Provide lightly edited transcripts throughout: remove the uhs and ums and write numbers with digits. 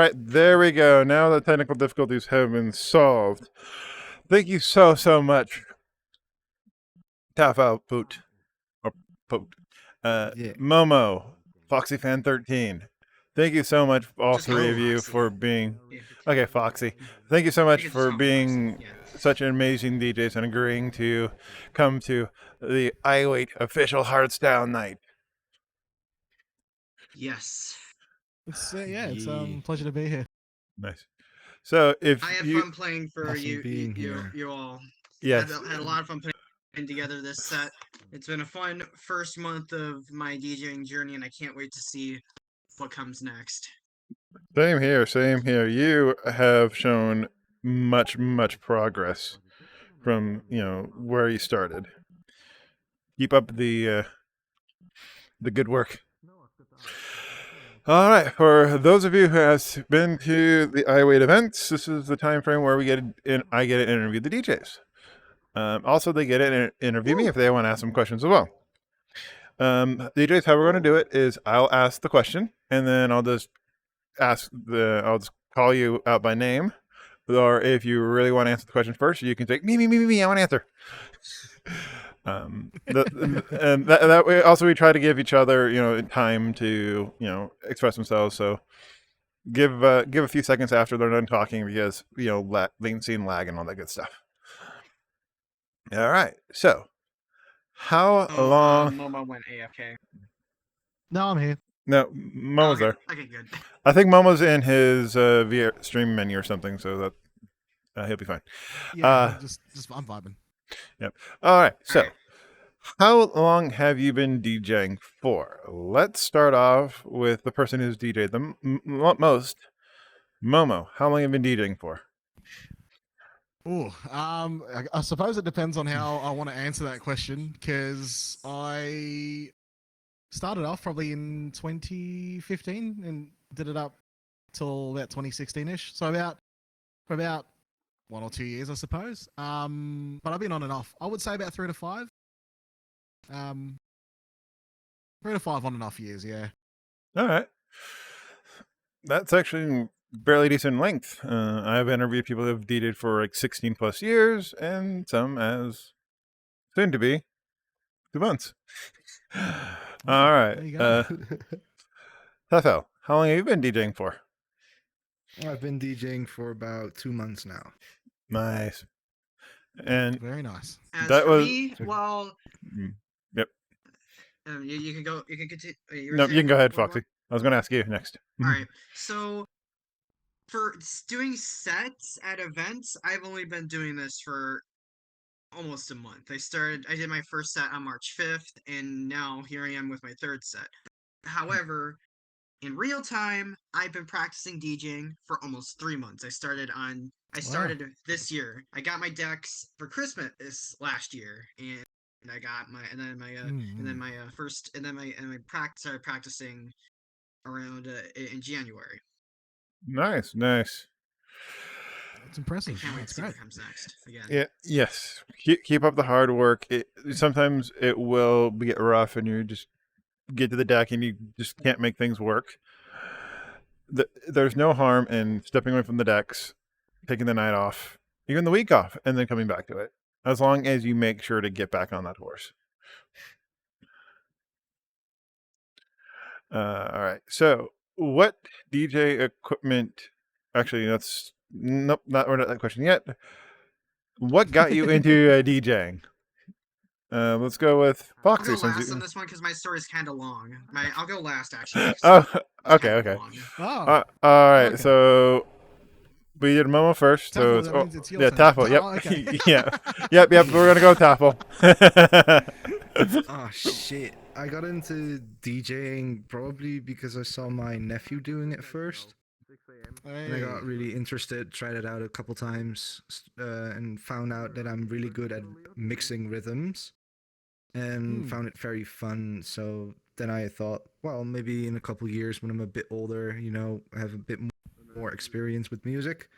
right, there we go. Now the technical difficulties have been solved. Thank you so much, TafelPoot, or Poot, Momoe, FoxyFan13. Thank you so much, all Just call three me of you, Foxy. for being... Yeah. Okay, Foxy. Thank you so You much can just for call me Foxy. being Yeah. such an amazing DJs and agreeing to come to the i.W.A.I.T official Hardstyle night. Yes. It's it's pleasure to be here. Nice. So if I had you... fun playing for Awesome you being here. you all. Yes. Had a lot of fun putting together this set. It's been a fun first month of my DJing journey, and I can't wait to see what comes next. Same here, same here. You have shown much progress from, where you started. Keep up the good work. All right, for those of you who have been to the i.W.A.I.T events, this is the time frame where I get to interview the DJs. Also, they get to interview me if they want to ask some questions as well. DJs, how we're going to do it is I'll ask the question, and then I'll just I'll just call you out by name. Or if you really want to answer the question first, you can say me. I want to answer. And that way, also we try to give each other, time to, express themselves. So give a few seconds after they're done talking because latency and lag and all that good stuff. All right. So how long? Momo went AFK. No, I'm here. No, Momo's there. Okay, good. I think Momo's in his via stream menu or something, so that he'll be fine. Yeah, just I'm vibing. Yep. All right. So, All right. how long have you been DJing for? Let's start off with the person who's DJed the most. Momo, how long have you been DJing for? Oh, I suppose it depends on how I want to answer that question, because I started off probably in 2015 and did it up till about 2016-ish. So for about 1 or 2 years, I suppose. But I've been on and off. I would say about 3 to 5. 3 to 5 on and off years, yeah. All right. That's actually barely decent length. I've interviewed people who have DJed for like 16 plus years, and some as soon to be 2 months. All right. There you go. Tefel, how long have you been DJing for? I've been DJing for about 2 months now. Nice. And very nice. As that for was... me, well, Yep. you can go. You can continue. No, you can go ahead, Foxy. I was going to ask you next. All right. So for doing sets at events, I've only been doing this for almost a month. I did my first set on March 5th, and now here I am with my third set. However, in real time, I've been practicing DJing for almost 3 months. I started this year. I got my decks for Christmas last year, and I got started practicing around in January. Nice. That's impressive. I can't wait to That's see great. what comes next. Again. Yeah. Yes. Keep up the hard work. Sometimes it will get rough, and you just get to the deck, and you just can't make things work. There's no harm in stepping away from the decks, taking the night off, even the week off, and then coming back to it. As long as you make sure to get back on that horse. All right. So, what DJ equipment? Actually, that's nope, not that question yet. What got you into DJing? Let's go with Foxy. I'll go last on this one because my story is kind of long. I'll go last actually. Oh, okay. Oh, all right. okay. So we did Momo first. Tafel, so that means it's your yeah, turn. Tafel. Yep. Oh, okay. Yep. We're gonna go with Tafel. Oh shit! I got into DJing probably because I saw my nephew doing it first. And I got really interested, tried it out a couple times, and found out that I'm really good at mixing rhythms, and found it very fun. So then I thought, well, maybe in a couple years when I'm a bit older, I have a bit more experience with music,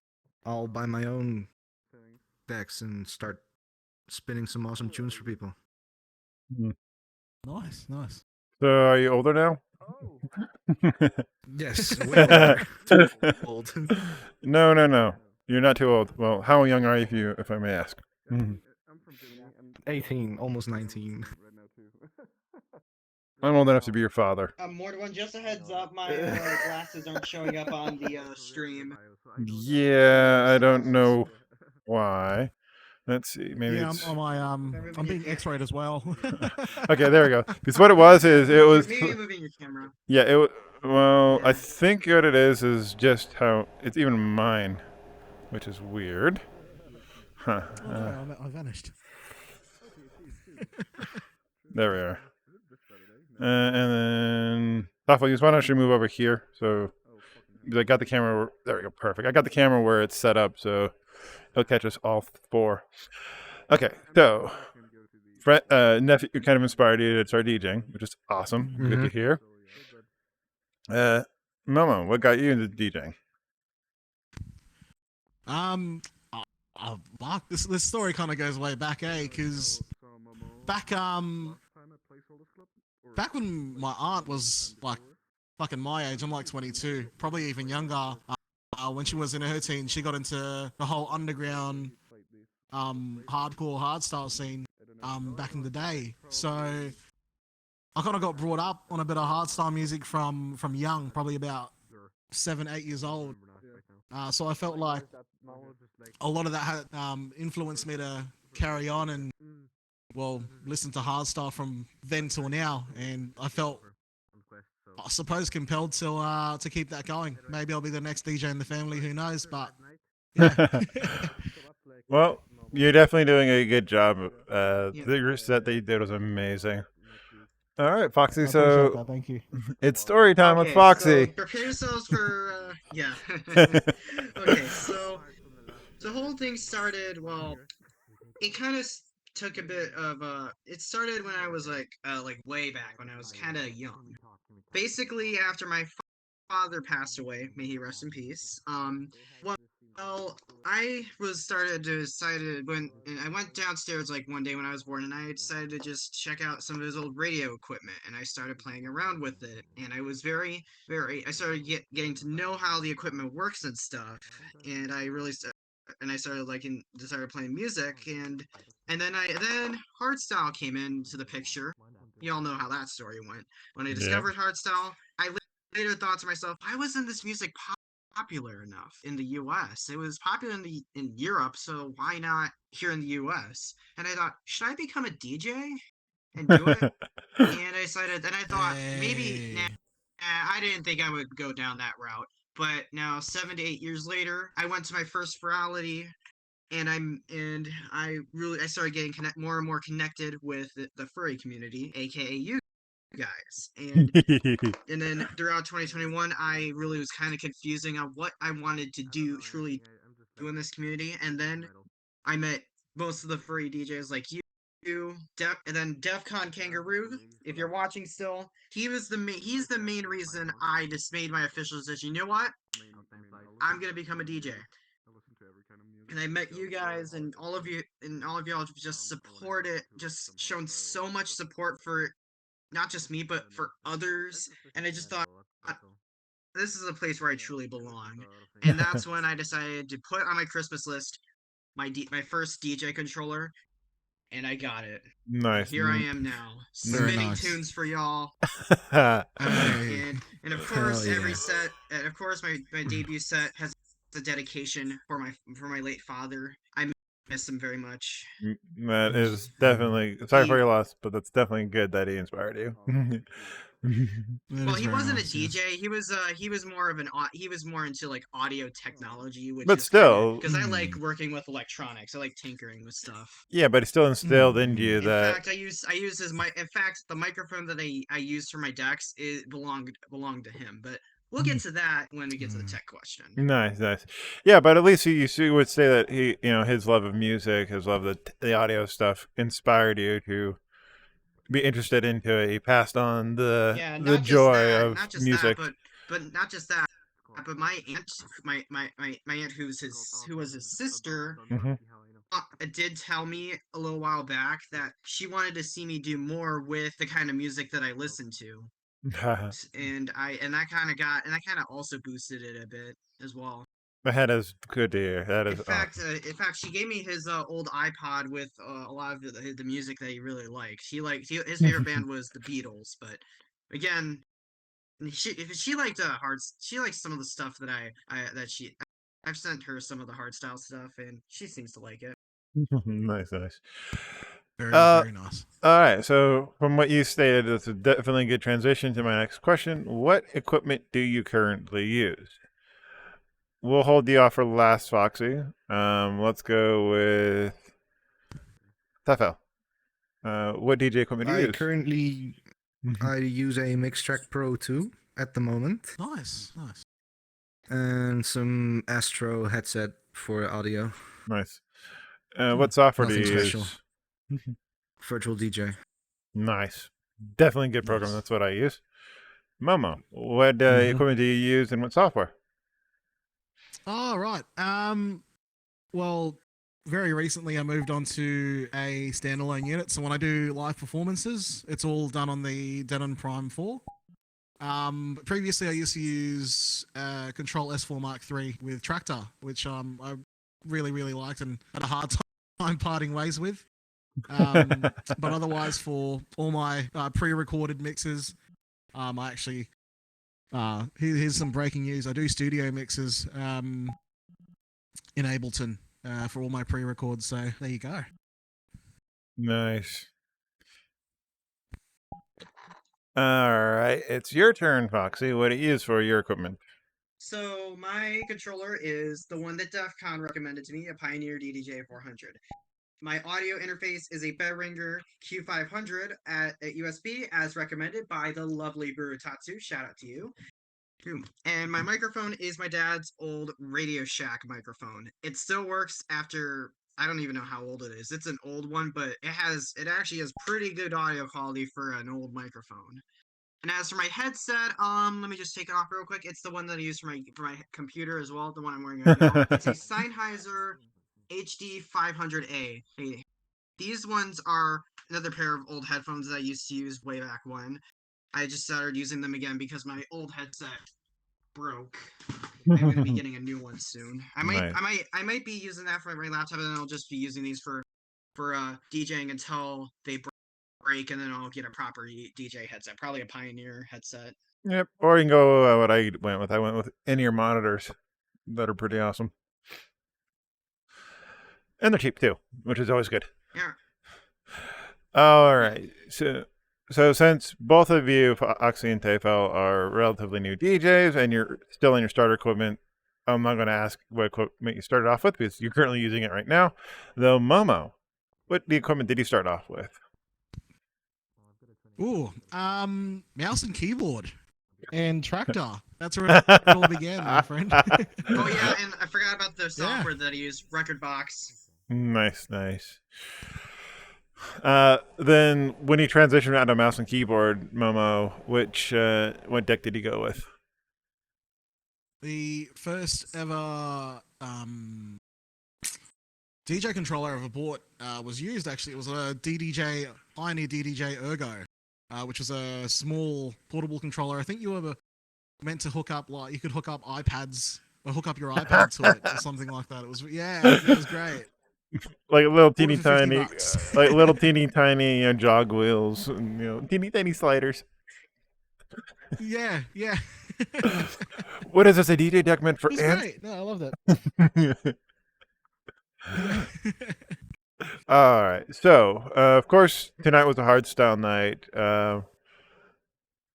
I'll buy my own decks and start spinning some awesome tunes for people. Nice. So are you older now? Yes, way older. Too old. No. You're not too old. Well, how young are you, if I may ask? 18, almost 19. I'm old enough to be your father. Mortwan, just a heads up, my glasses aren't showing up on the stream. Yeah, I don't know why. Let's see. Maybe Yeah, it's I'm being X-rayed as well. okay. There we go. Because what it was is it was Maybe moving your camera. yeah. Well, I Yeah. think what it is just how it's even mine, which is weird. Huh. Oh no, I vanished. There we are. And then Thoughtful use. Why don't you move over here? So I got the camera. There we go. Perfect. I got the camera where it's set up, so he'll catch us all four. Okay, so nephew kind of inspired you to start DJing, which is awesome. Good to hear. Momo, what got you into DJing? Mark, this story kind of goes way back, because back when my aunt was like fucking my age, I'm like 22, probably even younger. When she was in her teens, she got into the whole underground, hardcore hardstyle scene, back in the day. So I kind of got brought up on a bit of hardstyle music from young, probably about 7-8 years old. So I felt like a lot of that had influenced me to carry on and, well, listen to hardstyle from then till now. And I felt, I suppose, compelled to keep that going. Maybe I'll be the next DJ in the family, who knows? But yeah. Well, you're definitely doing a good job. The set that you did was amazing. All right, Foxy. I appreciate So that. Thank you. it's story time with Okay, Foxy. so prepare yourselves for yeah. Okay, so the whole thing started. Well, it kind of took a bit of it started when I was like way back when I was kind of young. Basically, after my father passed away, may he rest in peace. Well, I was started to decided when and I went downstairs like one day when I was born, and I decided to just check out some of his old radio equipment, and I started playing around with it, and I was I started getting to know how the equipment works and stuff, and I started started playing music, and then hardstyle came into the picture. You all know how that story went. When I discovered hardstyle, I later thought to myself, why wasn't this music popular enough in the US? It was popular in Europe, so why not here in the US? And I thought, should I become a DJ and do it? And I thought maybe I didn't think I would go down that route. But now 7 to 8 years later, I went to my first virality, and I started getting more and more connected with the furry community, aka you guys. And then throughout 2021, I really was kind of confusing on what I wanted to truly do in this community. And then I met most of the furry DJs like you, and then DefCon Kangaroo. If you're watching still, he's the main reason I just made my official decision. You know what? I'm gonna become a DJ. And I met you guys, and all of y'all just just shown so much support for not just me, but for others. And I just thought, this is a place where I truly belong. And that's when I decided to put on my Christmas list my first DJ controller, and I got it. Nice. Here I am now, Very spinning nice. tunes for y'all. Hey. And of course, Hell yeah. every set, and of course, my debut set has a dedication for my late father. I miss him very much. That is definitely sorry for He- your loss, but that's definitely good that he inspired you. Well, he wasn't a DJ. He was more of he was more into like audio technology, which But is still, because I like working with electronics. I like tinkering with stuff. yeah, but he still instilled in you In that. fact, I use his in fact, the microphone that I used for my decks belonged to him. But we'll get to that when we get to the tech question. Nice. Yeah, but at least you would say that he, his love of music, his love of the audio stuff inspired you to be interested into it. He passed on the joy of music. But not just that. But my aunt, my aunt, who was his sister, did tell me a little while back that she wanted to see me do more with the kind of music that I listen to. that kind of also boosted it a bit as well. That is good to hear. That is In fact, she gave me his old iPod with a lot of the music that he really liked. His favorite band was the Beatles, but again, she liked she likes some of the stuff that I've sent her some of the hardstyle stuff, and she seems to like it. nice. Very, very nice. All right. So from what you stated, it's definitely a good transition to my next question. What equipment do you currently use? We'll hold the offer last, Foxy. Let's go with Tefel. What DJ equipment do you use? Currently I use a Mixtrack Pro 2 at the moment. Nice. And some Astro headset for audio. Nice. What software do you Nothing special. use? Virtual DJ. Nice. Definitely a good program. Nice. That's what I use. Momo, what equipment do you use and what software? Oh, right. Well, very recently I moved on to a standalone unit. So when I do live performances, it's all done on the Denon Prime 4. Previously I used to use Control S4 Mark III with Tractor, which I really, really liked and had a hard time parting ways with. But otherwise, for all my pre-recorded mixes, I actually here's some breaking news. I do studio mixes in Ableton for all my pre-records. So there you go. Nice. All right, it's your turn, Foxy. What do you use for your equipment? So my controller is the one that DEF CON recommended to me, a Pioneer DDJ400. My audio interface is a Behringer Q500 at USB, as recommended by the lovely Burutatsu. Shout out to you. And my microphone is my dad's old Radio Shack microphone. It still works after, I don't even know how old it is. It's an old one, but it actually has pretty good audio quality for an old microphone. And as for my headset, let me just take it off real quick. It's the one that I use for my computer as well, the one I'm wearing right now. It's a Sennheiser HD 500A. Hey, these ones are another pair of old headphones that I used to use way back when. I just started using them again because my old headset broke. I'm gonna be getting a new one soon. I might be using that for my laptop, and then I'll just be using these for DJing until they break, and then I'll get a proper DJ headset, probably a Pioneer headset. Yep. Or you can go what I went with. I went with in-ear monitors that are pretty awesome. And they're cheap too, which is always good. Yeah. All right. So since both of you, Foxy and Tefel, are relatively new DJs and you're still in your starter equipment, I'm not going to ask what equipment you started off with because you're currently using it right now. Though Momo, what equipment did you start off with? Ooh, mouse and keyboard and Tractor. That's where it all began, my friend. Oh yeah, and I forgot about the software that I use, Rekordbox. Nice. Then when you transitioned out of mouse and keyboard, Momo, what deck did you go with? The first ever DJ controller I ever bought was used, actually. It was a Pioneer DDJ Ergo, which was a small portable controller. I think you were meant to hook up, you could hook up iPads or hook up your iPad to it or something like that. It was great. Like little teeny tiny jog wheels, and teeny tiny sliders. Yeah. What is this, a DJ deck meant for ants? Great. No, I love that. All right. So, of course, tonight was a hardstyle night. Do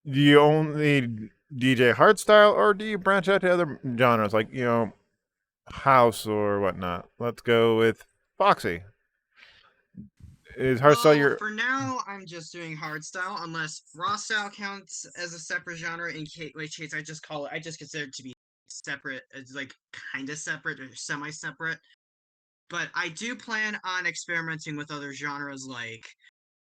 you only DJ hardstyle, or do you branch out to other genres like house or whatnot? Let's go with Foxy. Is hardstyle For now, I'm just doing hardstyle, unless raw style counts as a separate genre. In case I just consider it to be separate, it's like kind of separate or semi-separate. But I do plan on experimenting with other genres like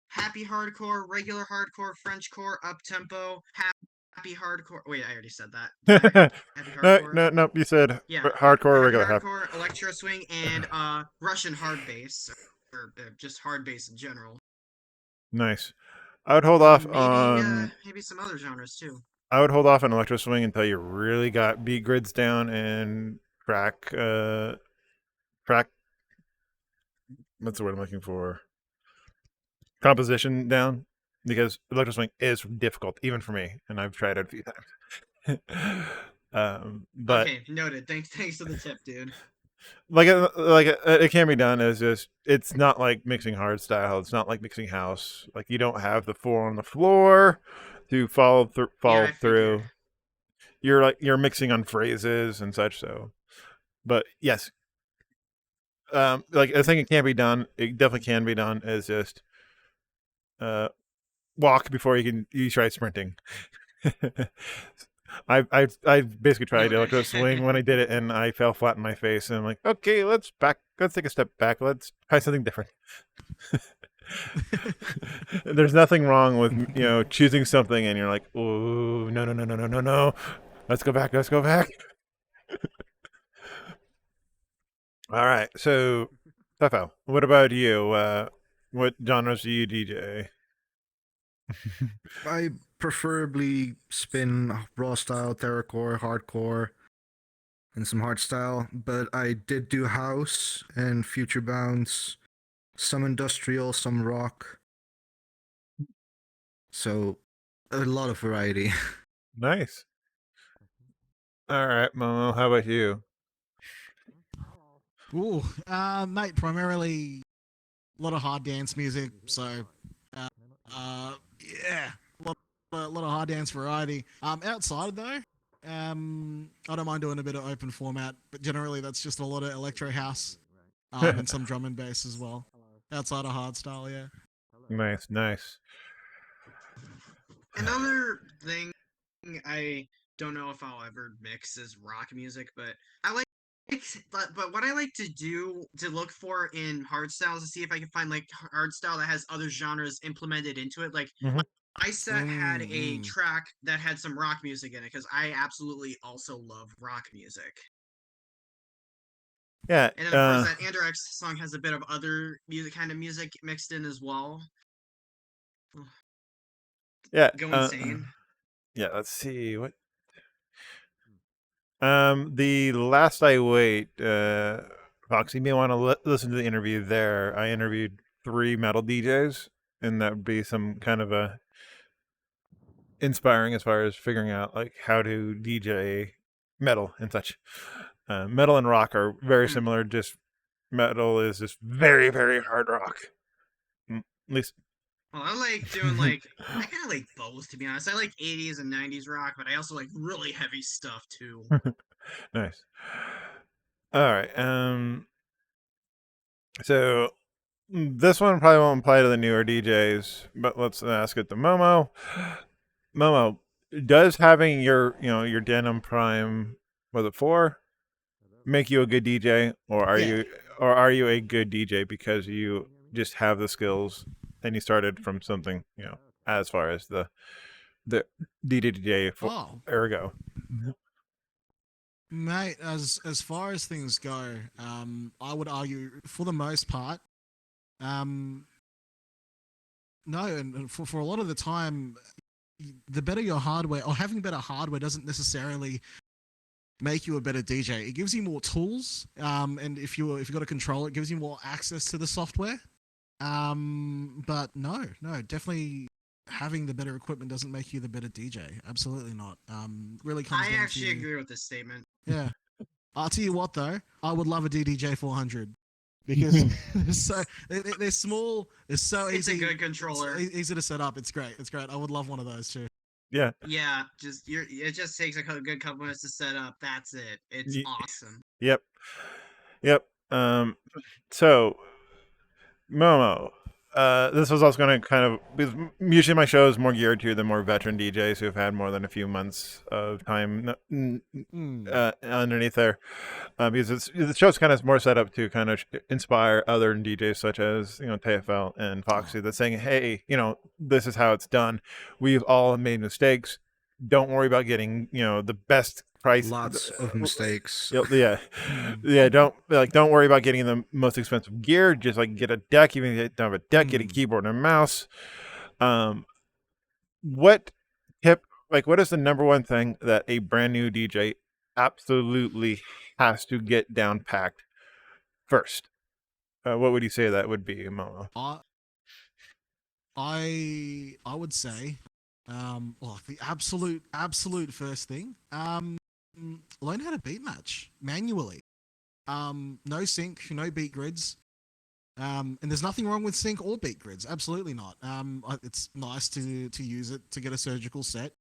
happy hardcore, regular hardcore, Frenchcore, up-tempo, happy hardcore. Wait, I already said that. Happy hardcore. No, you said hardcore, regular hardcore, electro swing, and Russian hard bass, or just hard bass in general. Nice. I would hold off Maybe on maybe some other genres too. I would hold off on electro swing until you really got beat grids down and track what's the word I'm looking for? Composition down, because electro swing is difficult even for me, and I've tried it a few times. But Okay, noted. Thanks for the tip, dude. it can be done. As just it's not like mixing hard style. It's not like mixing house. Like you don't have the four on the floor to follow Yeah, follow I figured. through. You're mixing on phrases and such. So, but yes, like I think it can be done. It definitely can be done. Is just walk before you try sprinting. I basically tried Noted. electro swing when I did it, and I fell flat in my face. And I'm like, okay, let's take a step back. Let's try something different. There's nothing wrong with choosing something, and you're like, oh no, let's go back. All right, so Tefo, what about you? What genres do you DJ? I preferably spin raw style, terrorcore, hardcore, and some hardstyle, but I did do house and future bounce, some industrial, some rock. So a lot of variety. Nice. All right, Momo, how about you? Ooh, mate, primarily a lot of hard dance music. So, yeah, a lot of hard dance variety. Outside though, I don't mind doing a bit of open format, but generally that's just a lot of electro house, and some drum and bass as well. Outside of hardstyle, yeah. Nice. Another thing I don't know if I'll ever mix is rock music, but I like but what I like to do to look for in hardstyle is to see if I can find like hardstyle that has other genres implemented into it. Like Mm-hmm. my set had a track that had some rock music in it because I absolutely also love rock music. Yeah. And then of course that Andrew X song has a bit of other kind of music mixed in as well. Yeah. Go insane. Yeah. Let's see what. The last I.W.A.I.T, Foxy, you may want to listen to the interview there. I interviewed 3 metal DJs, and that would be some kind of a inspiring as far as figuring out like how to DJ metal and such. Metal and rock are very similar. Just metal is just very, very hard rock. At least. Well, I like doing like I kind of like both, to be honest. I like 80s and 90s rock, but I also like really heavy stuff too. Nice. All right. So this one probably won't apply to the newer DJs, but let's ask it to Momo. Momo, does having your Denim Prime, was it 4, make you a good DJ, or are you a good DJ because you just have the skills and you started from something, as far as the DJ ergo? Mate, as far as things go, I would argue for the most part, no, and for a lot of the time, the better your hardware or having better hardware doesn't necessarily make you a better DJ. It gives you more tools, and if you got a controller, it gives you more access to the software. But no, definitely having the better equipment doesn't make you the better DJ. Absolutely not. Really comes down to. I actually agree with this statement. Yeah. I'll tell you what though, I would love a DDJ 400 because they're small. It's so It's easy. a good controller. It's easy to set up. It's great. I would love one of those too. Yeah. Yeah, it just takes a good couple minutes to set up. That's it. It's awesome. Yep. So Momo, this was also going to kind of, because usually my show is more geared to the more veteran DJs who have had more than a few months of time underneath there, because the show's kind of more set up to kind of inspire other DJs such as TFL and Foxy, that's saying, hey, this is how it's done. We've all made mistakes. Don't worry about getting the best price. Lots of mistakes. Yeah. Don't worry about getting the most expensive gear. Just like get a deck. Even if you don't have a deck, get a keyboard and a mouse. what tip, like, what is the number one thing that a brand new DJ absolutely has to get down packed first? What would you say that would be, Momo? I would say, well, the absolute first thing, learn how to beat match manually. No sync, no beat grids. And there's nothing wrong with sync or beat grids. Absolutely not. It's nice to use it to get a surgical set.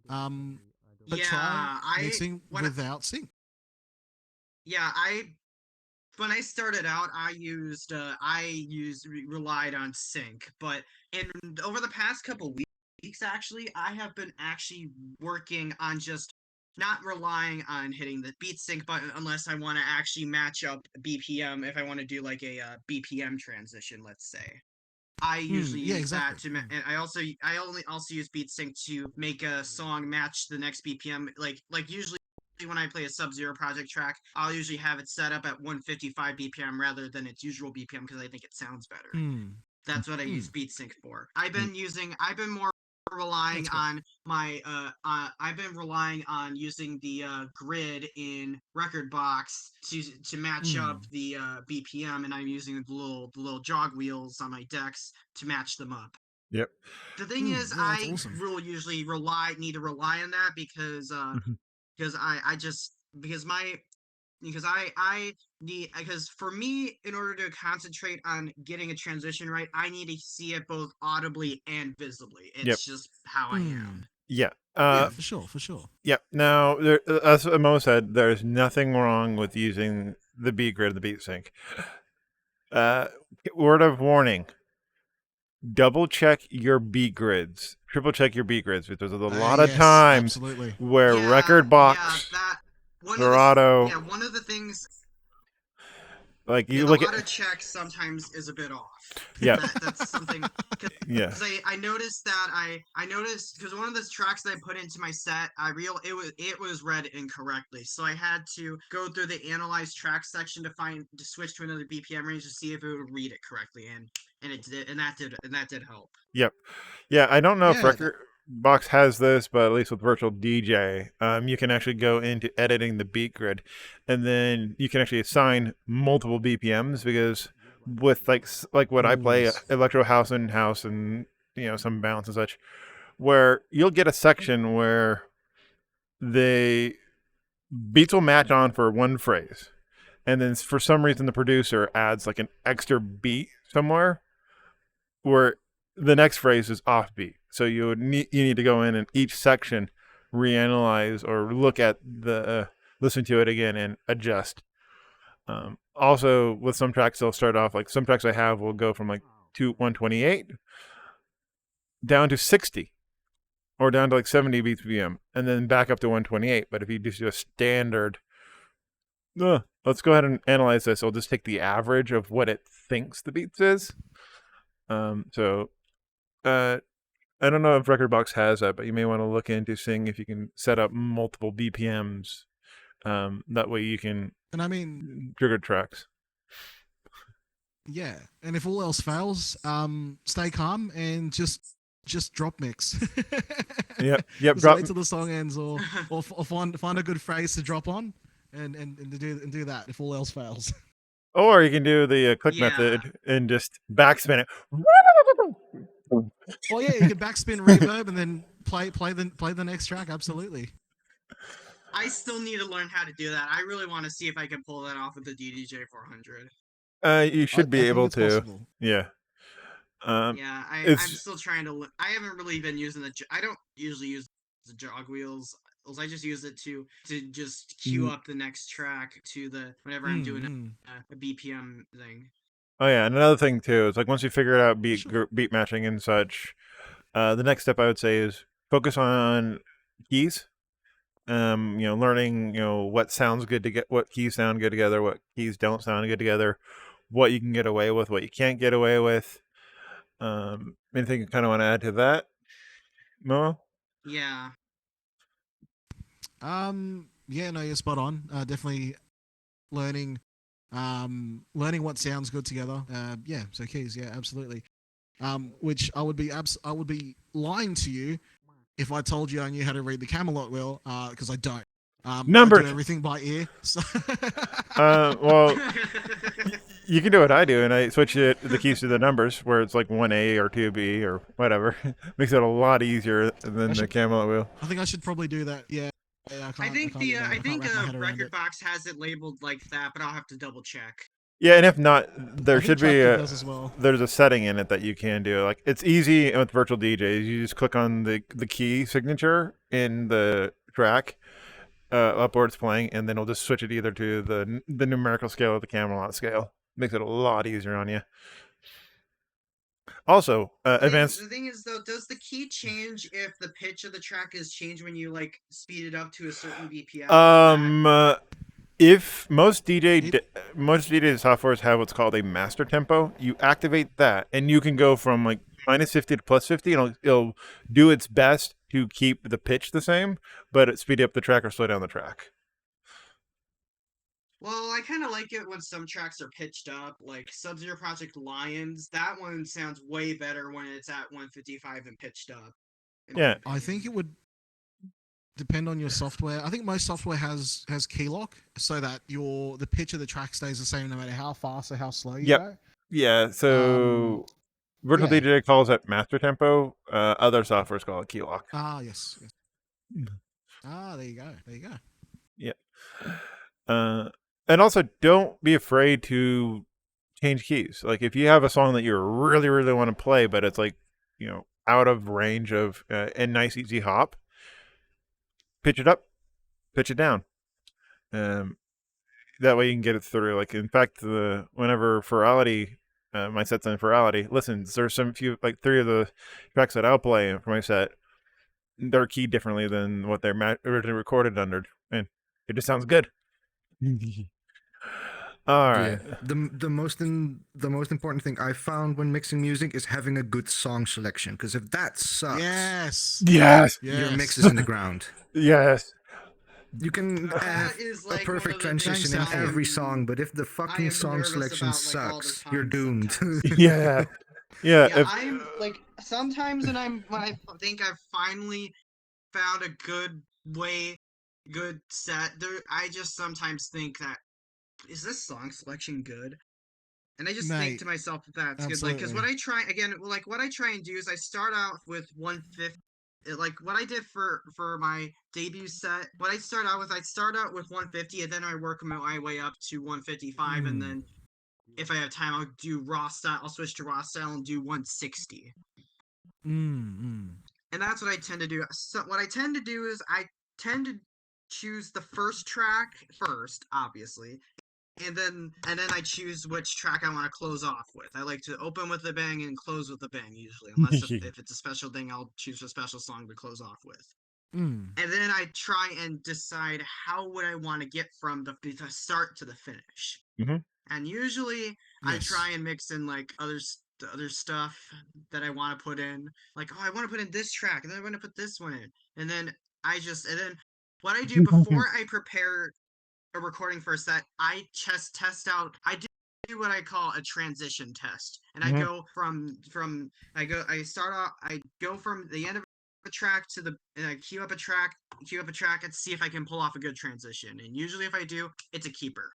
But try mixing without sync. Yeah, when I started out, relied on sync, but over the past couple weeks, actually, I have been actually working on just not relying on hitting the beat sync button unless I want to actually match up BPM. If I want to do like a BPM transition, let's say. I usually use that to, and I also use BeatSync to make a song match the next BPM. Like usually when I play a Sub-Zero project track, I'll usually have it set up at 155 BPM rather than its usual BPM because I think it sounds better. That's what I use BeatSync for. I've been more relying on my I've been relying on using the grid in Record Box to match up the BPM, and I'm using the little jog wheels on my decks to match them up. Yep. The thing is, I will usually need to rely on that because because for me, in order to concentrate on getting a transition right, I need to see it both audibly and visibly. It's just how I am. Yeah. Yeah, for sure. Yeah. Now, as Mo said, there's nothing wrong with using the beat grid, the beat sync. Word of warning: double check your beat grids, triple check your beat grids, because there's a lot of times where Record Box, Serato, one of the things, like you the look auto check sometimes is a bit off. Yeah, that's something. Yeah. I noticed because one of the tracks that I put into my set, it was read incorrectly, so I had to go through the analyze track section to switch to another BPM range to see if it would read it correctly, and it did, and that did help. Yep. Yeah, I don't know if Record Box has this, but at least with Virtual DJ, you can actually go into editing the beat grid, and then you can actually assign multiple BPMs, because with like what I play, electro house and some bounce and such, where you'll get a section where the beats will match on for one phrase, and then for some reason the producer adds like an extra beat somewhere where the next phrase is offbeat. So you need to go in each section reanalyze or look at listen to it again and adjust. Also, with some tracks, they'll start off like some tracks I have will go from like 128 down to 60 or down to like 70 BPM and then back up to 128. But if you just do a standard, let's go ahead and analyze this. I'll just take the average of what it thinks the beats is. I don't know if Record Box has that, but you may want to look into seeing if you can set up multiple BPMs. That way you can trigger tracks. Yeah, and if all else fails, stay calm and just drop mix. Yep. Just wait till the song ends, or find a good phrase to drop on, and do that if all else fails. Or you can do the click method and just backspin it. Well, yeah, you can backspin reverb and then play the next track. Absolutely. I still need to learn how to do that. I really want to see if I can pull that off with the DDJ 400. You should be able to. Possible. Yeah. I'm still trying to. I haven't really been using I don't usually use the jog wheels. I just use it to just queue up the next track to whenever I'm doing a BPM thing. Oh yeah, and another thing too is like once you figure out beat matching and such, the next step I would say is focus on keys. Learning what sounds good what keys sound good together, what keys don't sound good together, what you can get away with, what you can't get away with. Anything you kind of want to add to that, Mo? Yeah. Yeah, no, you're spot on. Definitely learning what sounds good together. So keys, yeah, absolutely. which I would be lying to you if I told you I knew how to read the Camelot wheel, because I don't. I Numbers. do everything by ear. So Well, you can do what I do, and I switch the keys to the numbers, where it's like 1A or 2B or whatever. Makes it a lot easier than the Camelot wheel. I think I should probably do that. Yeah. I think I can't wrap my head around Record it. Box has it labeled like that, but I'll have to double check. Yeah, and if not, there I should think be Chapter does as well. there's a setting in it that you can do. Like it's easy with virtual DJs. You just click on the key signature in the track up where it's playing, and then it'll just switch it either to the numerical scale or the Camelot scale. Makes it a lot easier on you. Also, advanced. The thing is, though, does the key change if the pitch of the track is changed when you like speed it up to a certain BPM? If most DJ softwares have what's called a master tempo, you activate that, and you can go from like -50 to +50, and it'll do its best to keep the pitch the same, but it speed up the track or slow down the track. Well, I kind of like it when some tracks are pitched up, like Sub-Zero Project Lions. That one sounds way better when it's at 155 and pitched up. Yeah, I think it would depend on your software. I think most software has key lock, so that the pitch of the track stays the same no matter how fast or how slow you go. Yeah, so virtual DJ calls it master tempo. Other softwares call it key lock. Ah, yes. There you go. Yeah. And also, don't be afraid to change keys. Like if you have a song that you really, really want to play, but it's like, out of range of a nice easy hop, pitch it up, pitch it down. That way you can get it through. Like in fact, whenever Ferality, my set's on Ferality, listen, there's like 3 of the tracks that I'll play for my set, they're keyed differently than what they're originally recorded under, and it just sounds good. All right. Yeah. The most important thing I found when mixing music is having a good song selection. Because if that sucks, Yes. your mix is in the ground. Yes. You can have a perfect transition in every song, but if the fucking song selection sucks, you're doomed. Yeah. Yeah, I'm like sometimes when I think I've finally found a good set. I just sometimes think that, is this song selection good? And I just think to myself that that's good. Like, because what I try and do is I start out with 150. Like what I did for my debut set, I start out with 150, and then I work my way up to 155, and then if I have time, I'll do raw style. I'll switch to raw style and do 160. And that's what I tend to do. So what I tend to do is I tend to choose the first track first, obviously, and then I choose which track I want to close off with. I like to open with a bang and close with a bang usually, unless if it's a special thing, I'll choose a special song to close off with. And then I try and decide how would I want to get from the start to the finish. And usually I try and mix in like other stuff that I want to put in. Like, I want to put in this track, and then I want to put this one in, and then what I do before I prepare a recording for a set, I just test out. I do what I call a transition test, and I go I go from the end of a track to and I queue up a track, and see if I can pull off a good transition. And usually, if I do, it's a keeper.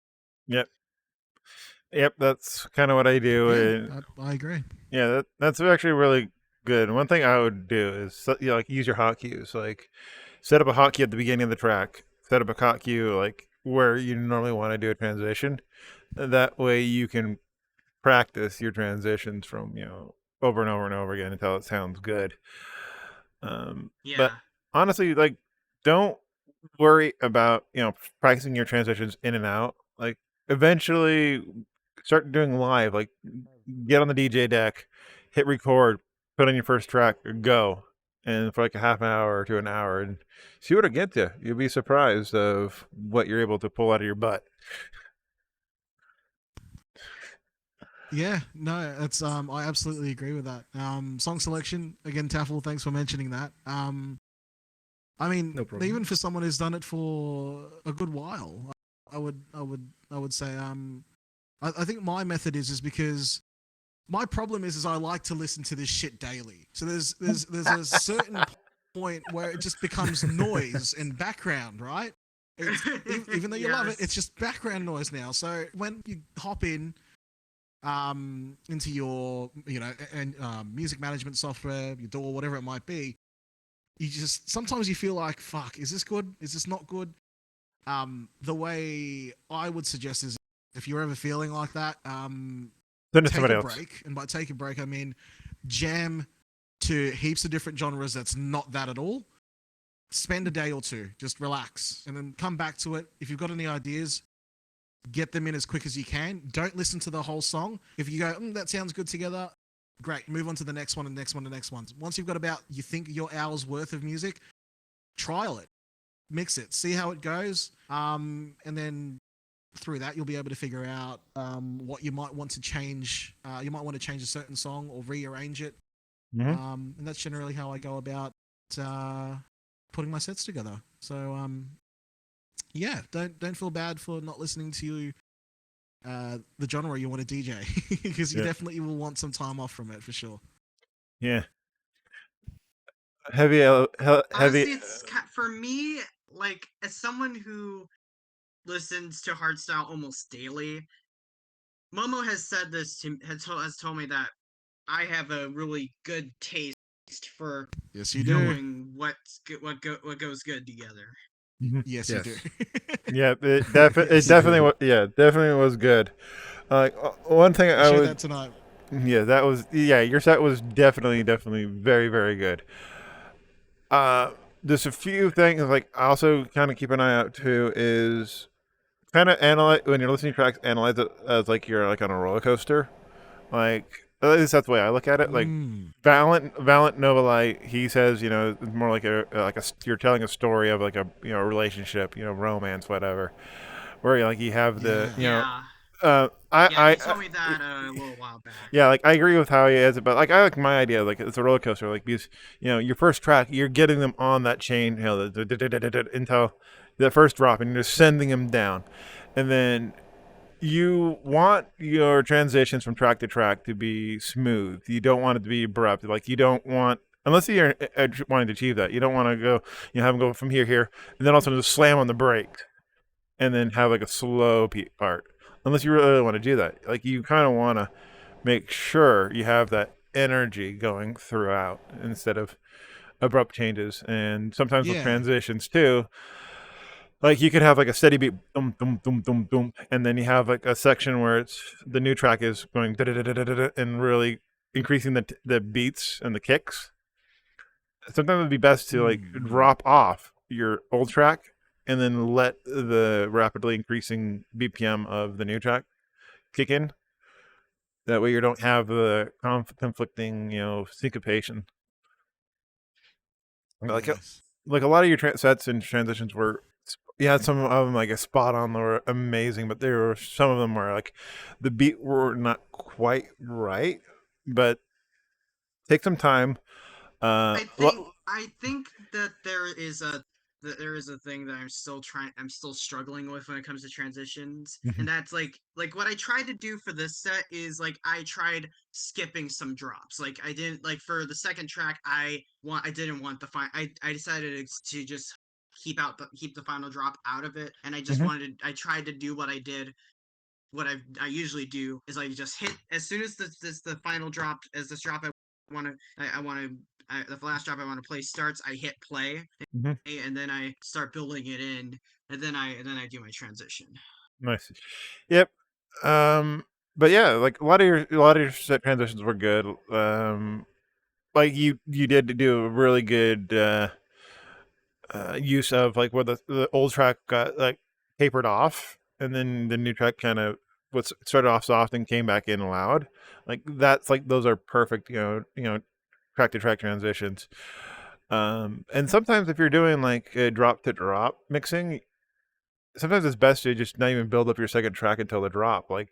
Yep, that's kind of what I do. Yeah, I agree. Yeah, that's actually really good. One thing I would do is like use your hotkeys. Like set up a hotkey at the beginning of the track. Set up a hotkey like where you normally want to do a transition. That way you can practice your transitions from over and over and over again until it sounds good. But honestly, like don't worry about practicing your transitions in and out. Like eventually start doing live, like get on the DJ deck, hit record, put on your first track, go, and for like a half an hour to an hour, and see what it gets you. You'll be surprised of what you're able to pull out of your butt. Yeah, no, it's I absolutely agree with that. Song selection again, Tafel, thanks for mentioning that. I mean, no problem. Even for someone who's done it for a good while, I would say I think my method is because my problem is I like to listen to this shit daily. So there's a certain point where it just becomes noise and background, right? Even though you love it, Yes. it's just background noise now. So when you hop into your music management software, your DAW, whatever it might be, you just sometimes you feel like, fuck, is this good? Is this not good? The way I would suggest is if you're ever feeling like that, Send it to take somebody a else. break, and by take a break I mean jam to heaps of different genres that's not that at all. Spend a day or two, just relax, and then come back to it. If you've got any ideas, get them in as quick as you can. Don't listen to the whole song. If you go, that sounds good together, great. Move on to the next one and next one and next one. Once you've got about, you think, your hour's worth of music, trial it, mix it, see how it goes, and then through that you'll be able to figure out what you might want to change. You might want to change a certain song or rearrange it. And that's generally how I go about putting my sets together. So yeah, don't feel bad for not listening to the genre you want to DJ, because you definitely will want some time off from it for sure. Yeah. Heavy. Honestly, it's for me, like, as someone who listens to hardstyle almost daily, Momo has said this has told me that I have a really good taste for Yes, you do. knowing what goes good together. Yes, you do. Yeah, it definitely was good. One thing I showed would that tonight. Yeah, that was your set was definitely very, very good. There's a few things like I also kind of keep an eye out too is kind of analyze when you're listening to tracks, analyze it as like you're like on a roller coaster. Like at least that's the way I look at it. Like Valiant Novelite, he says, it's more like you're telling a story of like a a relationship, romance, whatever. Where like you have the Yeah. I he told me that a little while back. Yeah, like I agree with how he is, but like I like my idea, like it's a roller coaster, like because your first track, you're getting them on that chain, until the first drop, and you're just sending them down, and then you want your transitions from track to track to be smooth. You don't want it to be abrupt. Like you don't want, unless you're wanting to achieve that, you don't want to go, have them go from here, and then also just slam on the brake, and then have like a slow part. Unless you really want to do that, like you kind of want to make sure you have that energy going throughout instead of abrupt changes. And sometimes with transitions too, like you could have like a steady beat, boom, boom, boom, boom, boom, and then you have like a section where it's the new track is going and really increasing the beats and the kicks. Sometimes it'd be best to like drop off your old track and then let the rapidly increasing BPM of the new track kick in. That way you don't have the conflicting, syncopation. Like a lot of your sets and transitions were, some of them like a spot on were amazing, but there were some of them where like the beat were not quite right. But take some time. I think that there is a thing that I'm still struggling with when it comes to transitions. And that's like what I tried to do for this set is like I tried skipping some drops. Like I didn't, like, for the second track I didn't want I decided to just keep the final drop out of it, and I tried to do what I usually do is I just hit as soon as the final drop, as this drop the last drop I want to play starts, I hit play, and then I start building it in, and then I do my transition. Nice. Yep. But yeah, like a lot of your set transitions were good. Like you did do a really good use of like where the old track got like tapered off, and then the new track kind of was started off soft and came back in loud. Like that's like those are perfect, track to track transitions. And sometimes if you're doing like a drop to drop mixing, sometimes it's best to just not even build up your second track until the drop. Like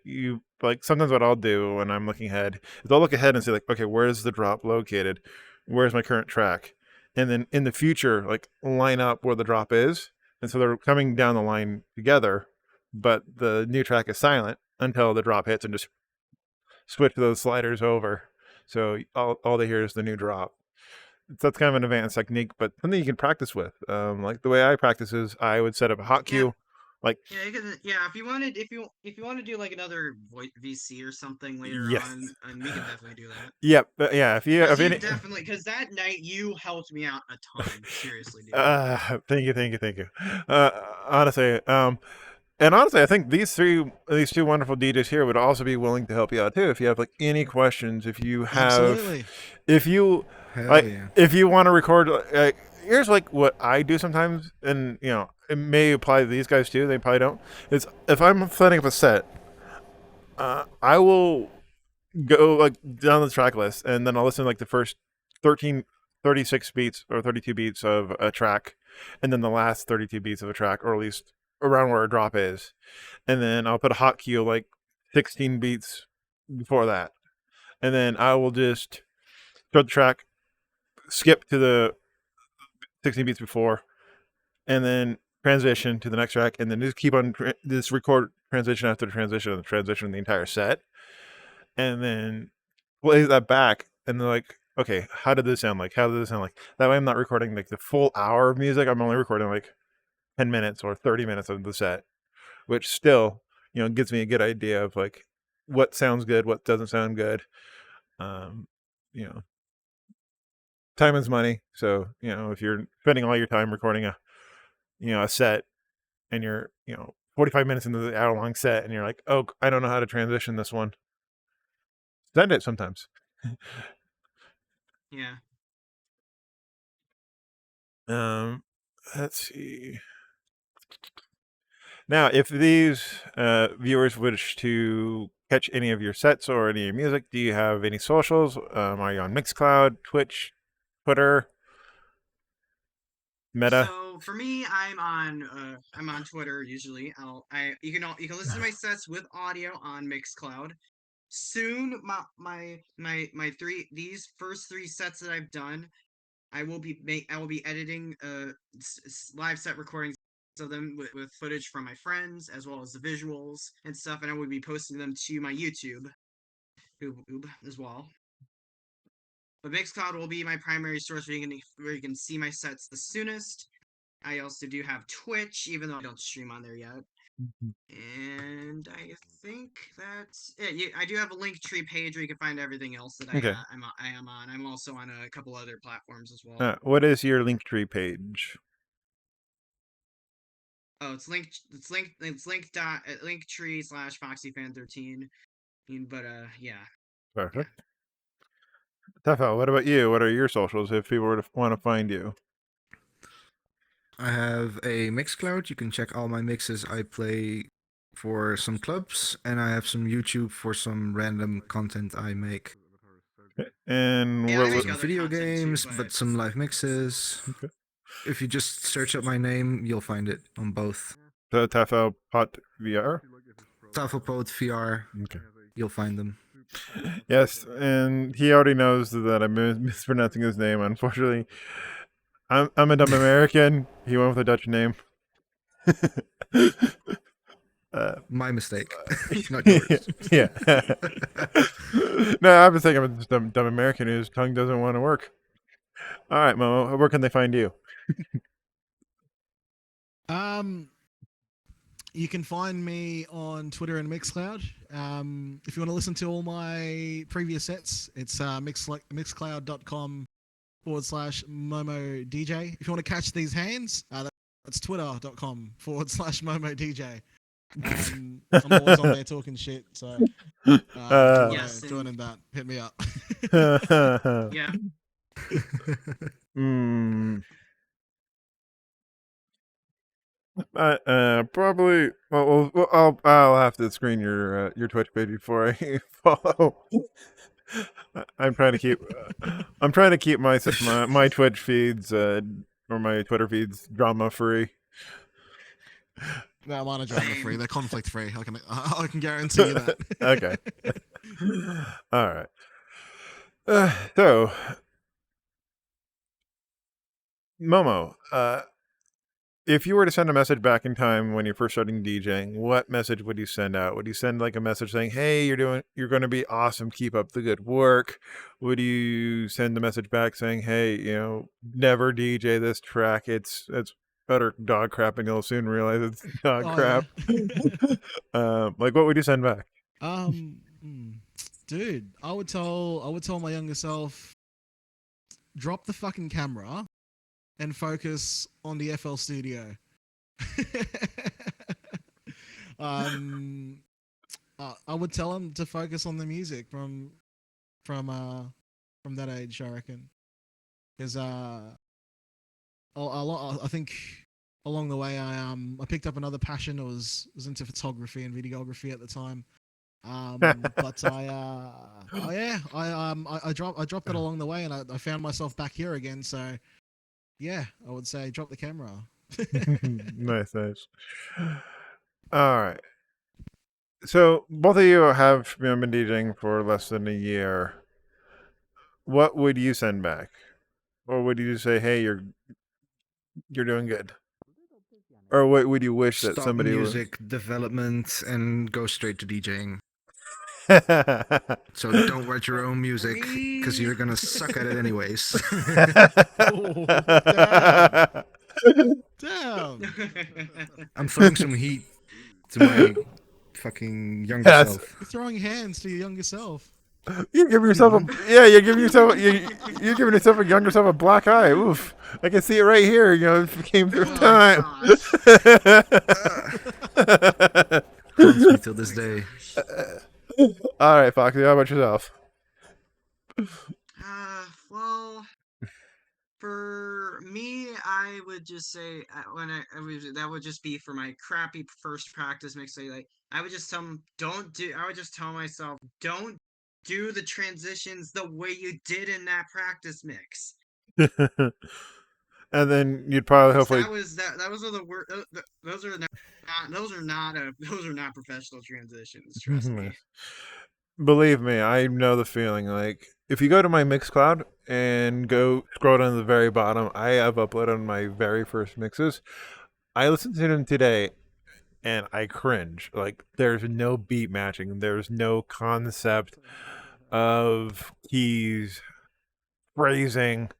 sometimes what I'll do when I'm looking ahead is I'll look ahead and say like, okay, where's the drop located? Where's my current track? And then in the future, like line up where the drop is. And so they're coming down the line together, but the new track is silent until the drop hits, and just switch those sliders over, so all they hear is the new drop. So that's kind of an advanced technique, but something you can practice with. Like the way I practice is I would set up a hot Yeah. cue, like If you wanted, if you want to do like another VC or something later yes, on, and we can definitely do that. yep, yeah. If you Because have you any, definitely, because that night you helped me out a ton. Seriously, dude. thank you. Honestly, and honestly, I think these two wonderful DJs here would also be willing to help you out too. If you have like any questions, if you have, Absolutely. if you Hell like, yeah. if you want to record, here's like what I do sometimes, and it may apply to these guys too. They probably don't. Is if I'm setting up a set, I will go like down the track list, and then I'll listen to like the first 13, 36 beats or 32 beats of a track, and then the last 32 beats of a track, or at least around where a drop is, and then I'll put a hot cue like 16 beats before that, and then I will just start the track, skip to the 16 beats before, and then transition to the next track, and then just keep on this record transition after the transition the entire set, and then play that back, and they're like, okay, how did this sound like? How did this sound like? That way I'm not recording like the full hour of music. I'm only recording like 10 minutes or 30 minutes of the set, which still, gives me a good idea of like what sounds good, what doesn't sound good. Um, you know, time is money. So, if you're spending all your time recording a set, and you're, 45 minutes into the hour long set, and you're like, oh, I don't know how to transition this one. Send it sometimes. Yeah. Let's see. Now, if these viewers wish to catch any of your sets or any of your music, do you have any socials? Are you on Mixcloud, Twitch, Twitter, Meta? So for me, I'm on Twitter usually. You can listen to my sets with audio on Mixcloud. Soon, my these first three sets that I've done, I will be editing live set recordings of them with footage from my friends as well as the visuals and stuff, and I will be posting them to my YouTube as well. But Mixcloud will be my primary source where you can see my sets the soonest. I also do have Twitch, even though I don't stream on there yet. And I think that's it. I do have a Linktree page where you can find everything else that Okay. I am on. I'm also on a couple other platforms as well. What is your Linktree page? Oh, it's Linktree/FoxyFan13. But yeah. Perfect. Tefo, what about you? What are your socials if people were to want to find you? I have a Mixcloud. You can check all my mixes I play for some clubs, and I have some YouTube for some random content I make. And Yeah, I what make was Some other video content too, games, but but some live mixes. Okay. If you just search up my name, you'll find it on both. the Tefo Pot VR? TafelPoot VR, Okay. you'll find them. Yes, and he already knows that I'm mispronouncing his name. Unfortunately, I'm a dumb American. He went with a Dutch name. My mistake, not yours. Yeah. No, I was thinking I'm a dumb American whose tongue doesn't want to work. All right, Momo, where can they find you? You can find me on Twitter and Mixcloud. If you want to listen to all my previous sets, it's mixcloud.com/Momo DJ. If you want to catch these hands, that's twitter.com/Momo DJ. I'm always on there talking shit, so Yes, joining that, hit me up. yeah. Probably. Well, I'll have to screen your Twitch page before I follow. I'm trying to keep my Twitch feeds or my Twitter feeds drama free. No, mine are drama free. They're conflict free. I can guarantee you that. Okay. All right. So, Momo, if you were to send a message back in time when you're first starting DJing, what message would you send out? Would you send like a message saying, "Hey, you're going to be awesome. Keep up the good work"? Would you send a message back saying, "Hey, never DJ this track. It's utter dog crap, and you'll soon realize it's dog Oh, crap." Like, what would you send back? Dude, I would tell my younger self, drop the fucking camera and focus on the FL Studio. I would tell him to focus on the music from that age, I reckon, because I think along the way I picked up another passion. I was into photography and videography at the time. But I dropped it along the way, and I found myself back here again. So yeah, I would say drop the camera. Nice. All right. So both of you have been DJing for less than a year. What would you send back, or would you say, "Hey, you're doing good," or what would you wish that Stop somebody music development and go straight to DJing. would? So don't write your own music because you're gonna suck at it anyways. Damn. I'm throwing some heat to my fucking younger Yes. self. You're throwing hands to your younger self. You're giving yourself you're giving yourself a black eye. Oof! I can see it right here. It came through Oh, time. Haunts me till this day. All right, Foxy. How about yourself? Well, for me, I would just say that would just be for my crappy first practice mix. Like I would just I would just tell myself, don't do the transitions the way you did in that practice mix. And then you'd probably hopefully Those are the word. Those are not professional transitions. Trust me. Believe me, I know the feeling. Like, if you go to my Mixcloud and go scroll down to the very bottom, I have uploaded my very first mixes. I listened to them today, and I cringe. Like, there's no beat matching. There's no concept of keys, phrasing.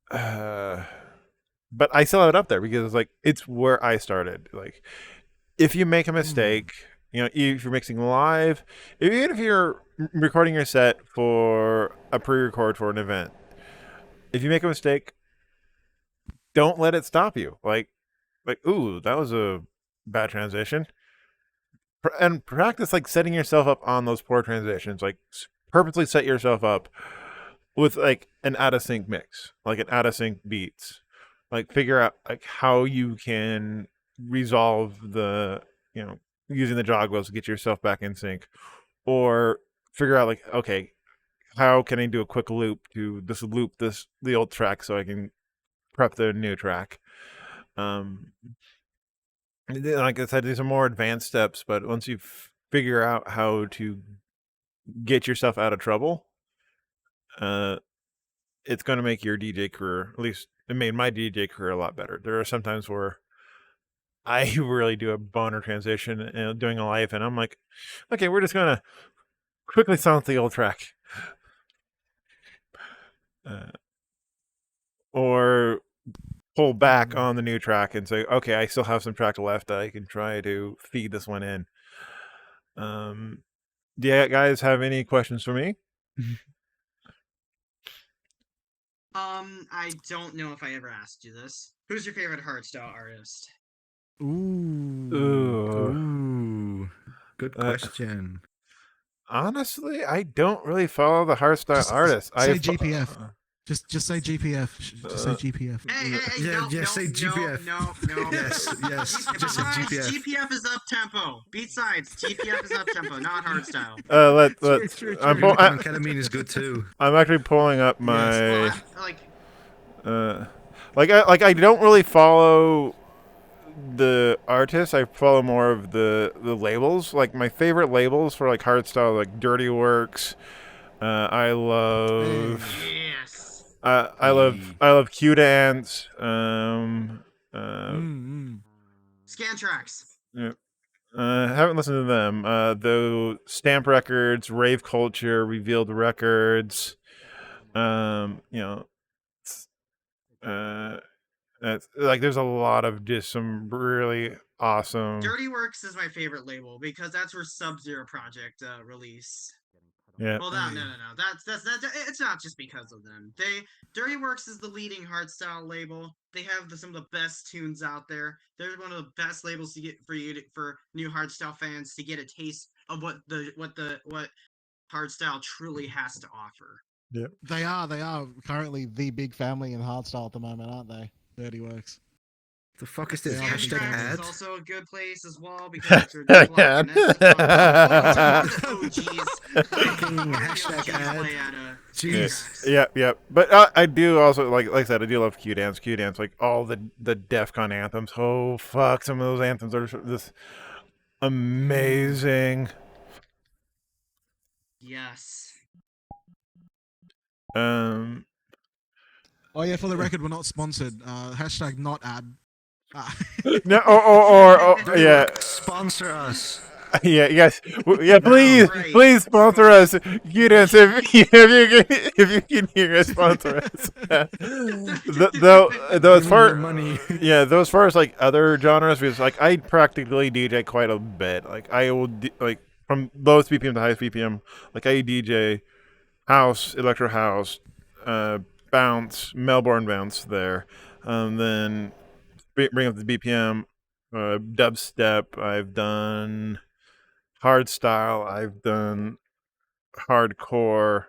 But I still have it up there because it's where I started. Like, if you make a mistake, if you're mixing live, even if you're recording your set for a pre-record for an event, if you make a mistake, don't let it stop you. Like, ooh, that was a bad transition. And practice setting yourself up on those poor transitions. Like, purposely set yourself up with an out of sync mix, like an out of sync beats. Like, figure out how you can resolve the using the jog wheels to get yourself back in sync, or figure out okay, how can I do a quick loop to loop the old track so I can prep the new track. Like I said, these are more advanced steps, but once you figure out how to get yourself out of trouble, it's going to make your DJ career, at least it made my DJ career, a lot better. There are some times where I really do a boner transition doing a live, and I'm like, okay, we're just going to quickly silence the old track. Or pull back on the new track and say, okay, I still have some track left that I can try to feed this one in. Do you guys have any questions for me? I don't know if I ever asked you this. Who's your favorite hardstyle artist? Ooh. Good question. Honestly, I don't really follow the hardstyle artists. Say GPF. Just say GPF. Just say GPF. Say GPF. No. Yes. Just say GPF. GPF is up tempo. Beatsides. GPF is up tempo, not hardstyle. True. Ketamine is good too. I'm actually pulling up my. Yes. I don't really follow the artists. I follow more of the labels. Like, my favorite labels for hardstyle, Dirty Works. I love. Yes. I love Q Dance. Scan Tracks. Yeah. Haven't listened to them. Though Stamp Records, Rave Culture, Revealed Records. You know, like there's a lot of just some really awesome. Dirty Works is my favorite label because that's where Sub-Zero Project released. Yeah. Well, no. That's it's not just because of them. Dirty Works is the leading hardstyle label. They have some of the best tunes out there. They're one of the best labels to get for new hardstyle fans to get a taste of what hardstyle truly has to offer. Yeah. They are currently the big family in hardstyle at the moment, aren't they? Dirty Works. The fuck is this? Yeah, Hashtag Tracks ad? is also a good place as well because it's their new block, and that's one of the OGs. Fucking hashtag ad. Jeez. Yeah. But I do also like I said, I do love Q Dance. Like all the DEF CON anthems. Oh fuck, some of those anthems are just amazing. Yes. Oh yeah, for the record, we're not sponsored. Hashtag not ad. No, or yeah. Sponsor us. Yeah, yes, yeah. Please, right. please sponsor us, Q-Dance, if you can hear us, sponsor us. though as far money. though as far as like other genres, because like I practically DJ quite a bit. Like I will like from lowest BPM to highest BPM. Like I DJ house, electro house, bounce, Melbourne bounce there, then bring up the BPM, dubstep. I've done hardstyle. I've done hardcore,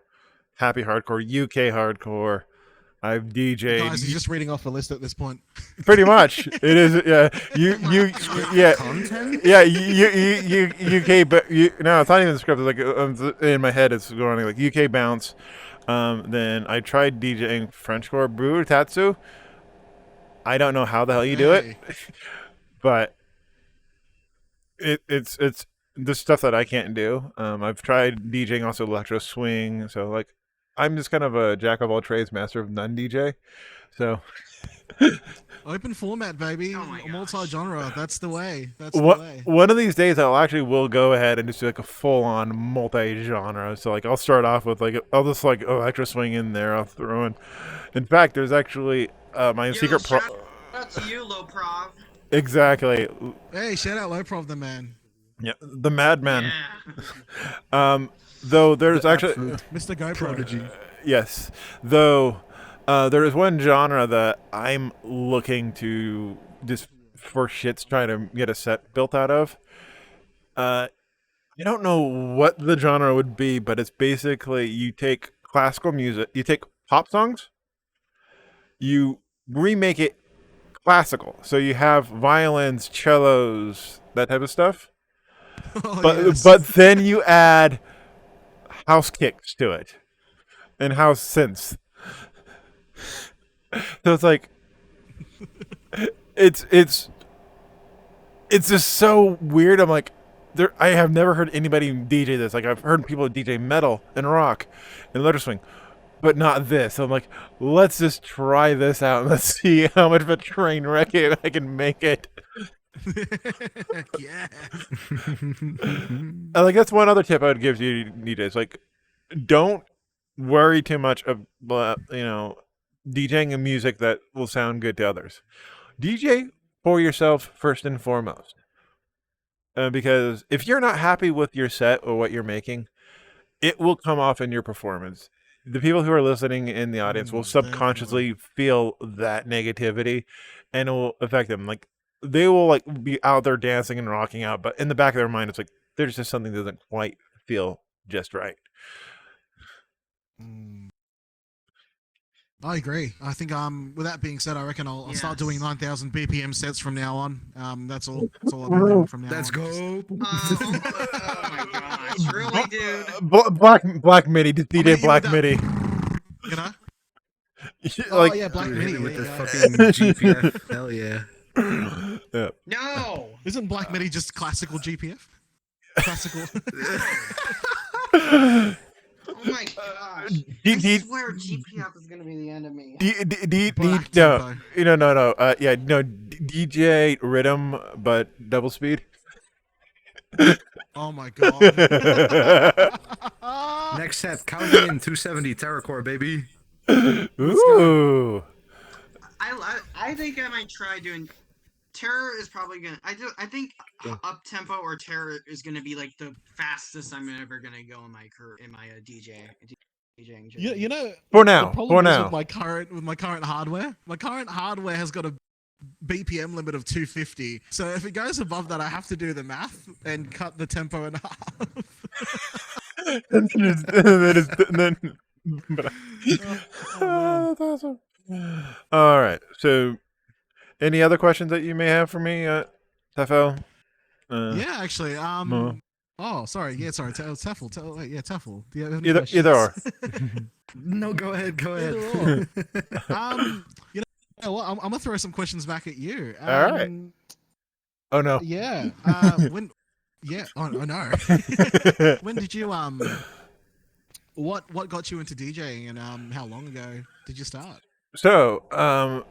happy hardcore, UK hardcore. I've DJ'd. Guys, he's just reading off a list at this point. Pretty much, it is. Yeah, yeah, Content? yeah. You UK, but no, it's not even scripted. Like in my head, it's going like UK bounce. Then I tried DJing Frenchcore Brew Tatsu. I don't know how the hell you do it, but it's the stuff that I can't do. I've tried DJing also electro swing, so like I'm just kind of a jack of all trades, master of none DJ. So Open format, baby. Oh my gosh. Multi-genre. That's the way. One of these days, I will go ahead and just do like a full-on multi-genre. So like I'll start off with like I'll just like electro swing in there. I'll throw in fact, there's actually my secret shout out to you, Low Prov. Exactly. Hey, shout out Low Prov, the man. Yeah, the madman. Yeah. Though there's actually Mr. GoPro. Prodigy. yes. Though there is one genre that I'm looking to just for shits try to get a set built out of. I don't know what the genre would be, but it's basically you take classical music, you take pop songs, you remake it classical. So you have violins, cellos, that type of stuff. Oh, But but then you add house kicks to it and house synths. So it's like it's just so weird. I'm like I have never heard anybody DJ this. Like I've heard people DJ metal and rock and electro swing, but not this. So I'm like, let's just try this out and let's see how much of a train wreck I can make it. Yeah. Like that's one other tip I would give you DJs. Like, don't worry too much of DJing a music that will sound good to others. DJ for yourself first and foremost, because if you're not happy with your set or what you're making, it will come off in your performance. The people who are listening in the audience will subconsciously feel that negativity, and it will affect them. Like they will like be out there dancing and rocking out, but in the back of their mind, it's like there's just something that doesn't quite feel just right. I agree. I think with that being said, I reckon I'll start doing 9,000 BPM sets from now on. That's all. That's all I'll be doing from now Let's on. go. Oh my gosh, really, dude? Black MIDI, DJ Black MIDI. You know? Like, yeah, Black Dude, MIDI. hit it with there the you go. fucking GPF. Hell yeah. yeah. No. Isn't Black MIDI just classical GPF? Classical. Oh my gosh! I swear, GPF is gonna be the end of me. Black no, tempo. no. DJ rhythm, but double speed. Oh my god. Next set, count me in 270 Terracore, baby. Let's go. Ooh. I think I might try doing. Terror is probably gonna. I think up tempo or terror is gonna be like the fastest I'm ever gonna go in my DJing journey. You know, For the now. problem is with my current hardware. My current hardware has got a BPM limit of 250. So if it goes above that, I have to do the math and cut the tempo in half. That's awesome. All right. So, any other questions that you may have for me, Tefel? Yeah, actually. Momoe? Oh, sorry. Yeah, sorry. Tefel. Tefel. Do you have any Either questions? or. No, go ahead. Either or. You know what? I'm gonna throw some questions back at you. All right. Oh no. Yeah. When? Yeah. Oh no. When did you What got you into DJing, and how long ago did you start? So,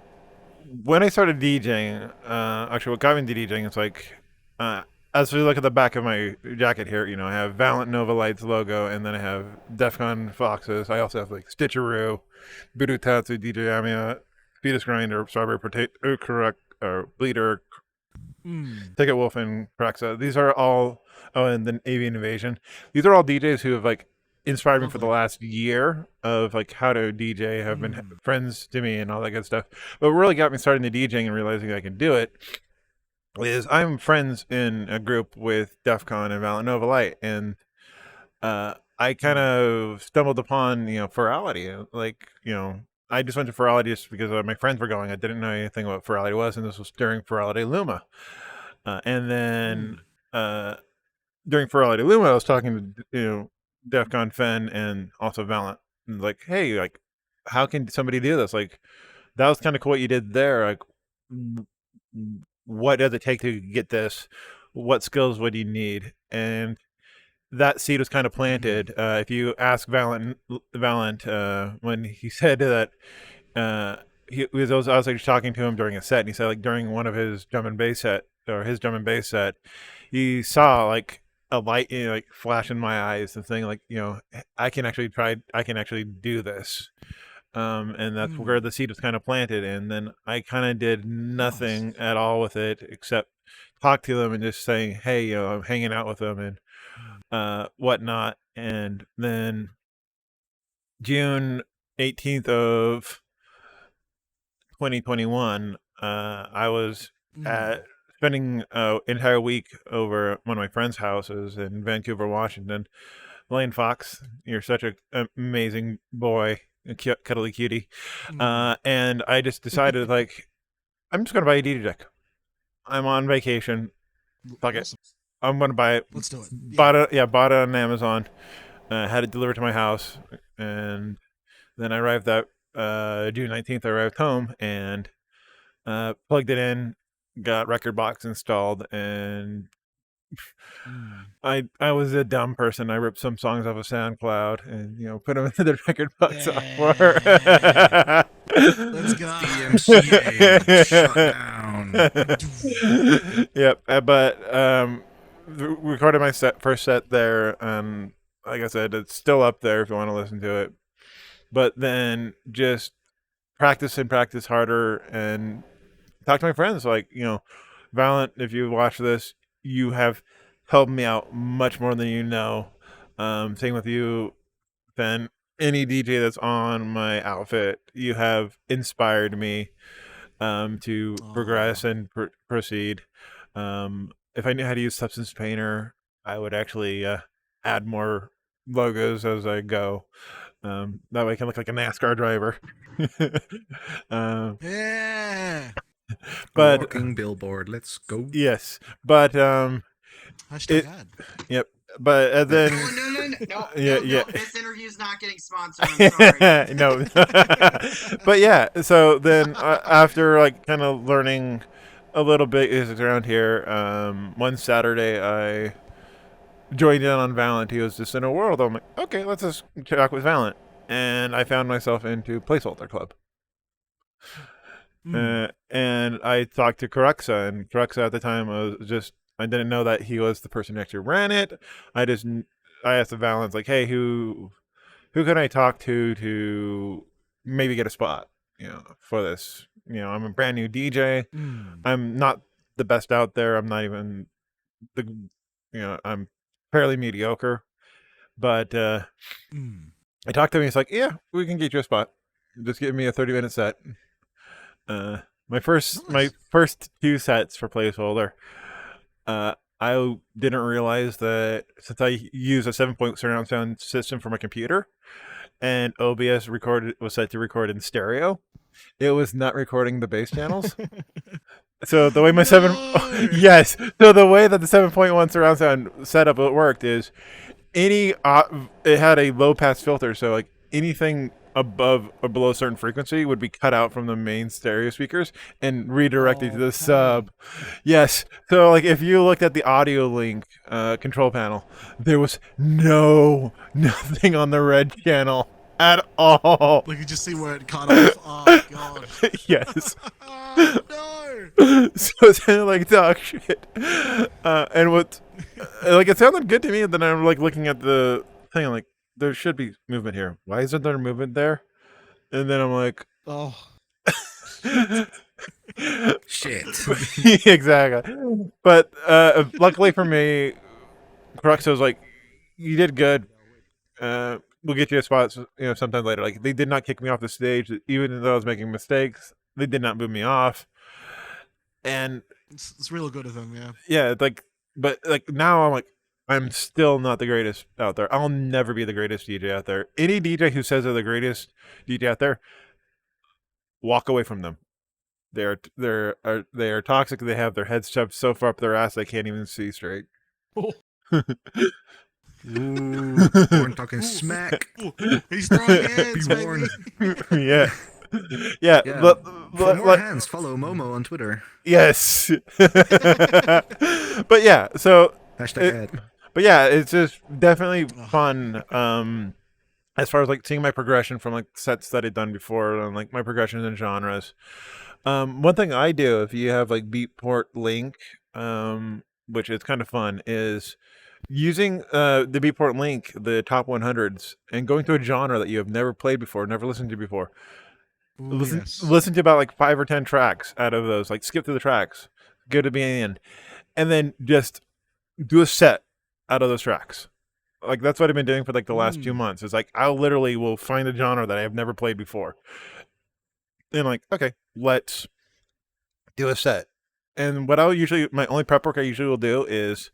when I started DJing, actually, what got me into DJing is like, as we look at the back of my jacket here, I have Valiant Nova Lights logo, and then I have DEF CON Foxes. I also have like Stitcheroo, Voodoo Tatsu, DJ Amiya, Fetus Grinder, Strawberry Potato, Correct, or Bleeder, Ticket Wolf, and Praxa. These are all, and then Avian Invasion. These are all DJs who have like inspired me for the last year of like how to DJ, have been friends to me and all that good stuff. But what really got me starting the DJing and realizing I can do it is I'm friends in a group with DEF CON and Valiant Nova Light, and I kind of stumbled upon Ferality. Like I just went to Ferality just because my friends were going. I didn't know anything about Ferality was, and this was during Ferality Luma. And then during Ferality Luma, I was talking to DEF CON Fen and also Valiant, and like, hey, like, how can somebody do this? Like, that was kind of cool what you did there. Like, what does it take to get this? What skills would you need? And that seed was kind of planted. If you ask Valiant, when he said that, I was actually talking to him during a set, and he said like during one of his drum and bass set, he saw like a light like flash in my eyes and saying like, I can actually do this. And that's where the seed was kind of planted. And then I kind of did nothing at all with it except talk to them and just saying, hey, I'm hanging out with them and whatnot. And then June 18th of 2021, I was spending an entire week over at one of my friends' houses in Vancouver, Washington. Lane Fox, you're such an amazing boy, a cuddly cutie. And I just decided, like, I'm just going to buy a DJ deck. I'm on vacation. Fuck it. I'm going to buy it. Let's do it. Bought it on Amazon. Had it delivered to my house. And then I arrived that June 19th, I arrived home and plugged it in, got record box installed, and I was a dumb person. I ripped some songs off of SoundCloud and put them into the record box software. Let's go. DMCA shut down. Yep, but recorded my first set there. Like I said, it's still up there if you want to listen to it. But then just practice harder and talk to my friends. Like, Valiant, if you watch this, you have helped me out much more than you know. Same with you, Ben. Any DJ that's on my outfit, you have inspired me to progress and proceed. If I knew how to use Substance Painter, I would actually add more logos as I go. That way I can look like a NASCAR driver. Yeah. But walking billboard. Let's go. yes, but Hashtag ad. Yep. But then No, yeah. this interview's not getting sponsored. I'm sorry. No. But yeah, so then after like kind of learning a little bit is around here, one Saturday I joined in on Valent. He was just in a world. I'm like, okay, let's just talk with Valent. And I found myself into Placeholder Club. And I talked to Karuxa, and Karuxa at the time was just, I didn't know that he was the person who actually ran it. I asked the Valens, like, hey, who can I talk to maybe get a spot, for this? I'm a brand new DJ. I'm not the best out there. I'm not even I'm fairly mediocre. But I talked to him. He's like, yeah, we can get you a spot. Just give me a 30-minute set. My first 2 sets for Placeholder. I didn't realize that since I use a 7-point surround sound system for my computer, and OBS was set to record in stereo, it was not recording the bass channels. So the way yes, so the way that the 7.1 surround sound setup worked is it had a low pass filter, so like anything above or below a certain frequency would be cut out from the main stereo speakers and redirected to the sub. Yes. So like if you looked at the audio link control panel, there was nothing on the red channel at all. You could just see where it cut off. Oh god. Yes. No. So it sounded like dog shit. And what it sounded good to me, and then I'm like looking at the thing, I'm like, there should be movement here. Why isn't there movement there? And then I'm like, oh Shit. exactly. But luckily for me, Cruxo was like, you did good. We'll get you a spot, sometime later. Like, they did not kick me off the stage, even though I was making mistakes. They did not move me off. And it's real good of them, yeah. Yeah, but now I'm like, I'm still not the greatest out there. I'll never be the greatest DJ out there. Any DJ who says they're the greatest DJ out there, walk away from them. They are toxic. They have their heads shoved so far up their ass they can't even see straight. Ooh, Born talking smack. He's throwing hands, Be warned. Yeah. Yeah, Yeah. but For more hands, follow Momo on Twitter. Yes. But yeah, so #ad. But yeah, it's just definitely fun. As far as like seeing my progression from like sets that I've done before, and like my progressions in genres. One thing I do, if you have like Beatport Link, which is kind of fun, is using the Beatport Link, the top 100s, and going to a genre that you have never played before, never listened to before. Ooh, Listen to about like 5 or 10 tracks out of those. Like skip through the tracks, go to the end, and then just do a set out of those tracks. Like that's what I've been doing for like the last 2 months. It's like I literally will find a genre that I have never played before, and like, okay, let's do a set. And what my only prep work I usually will do is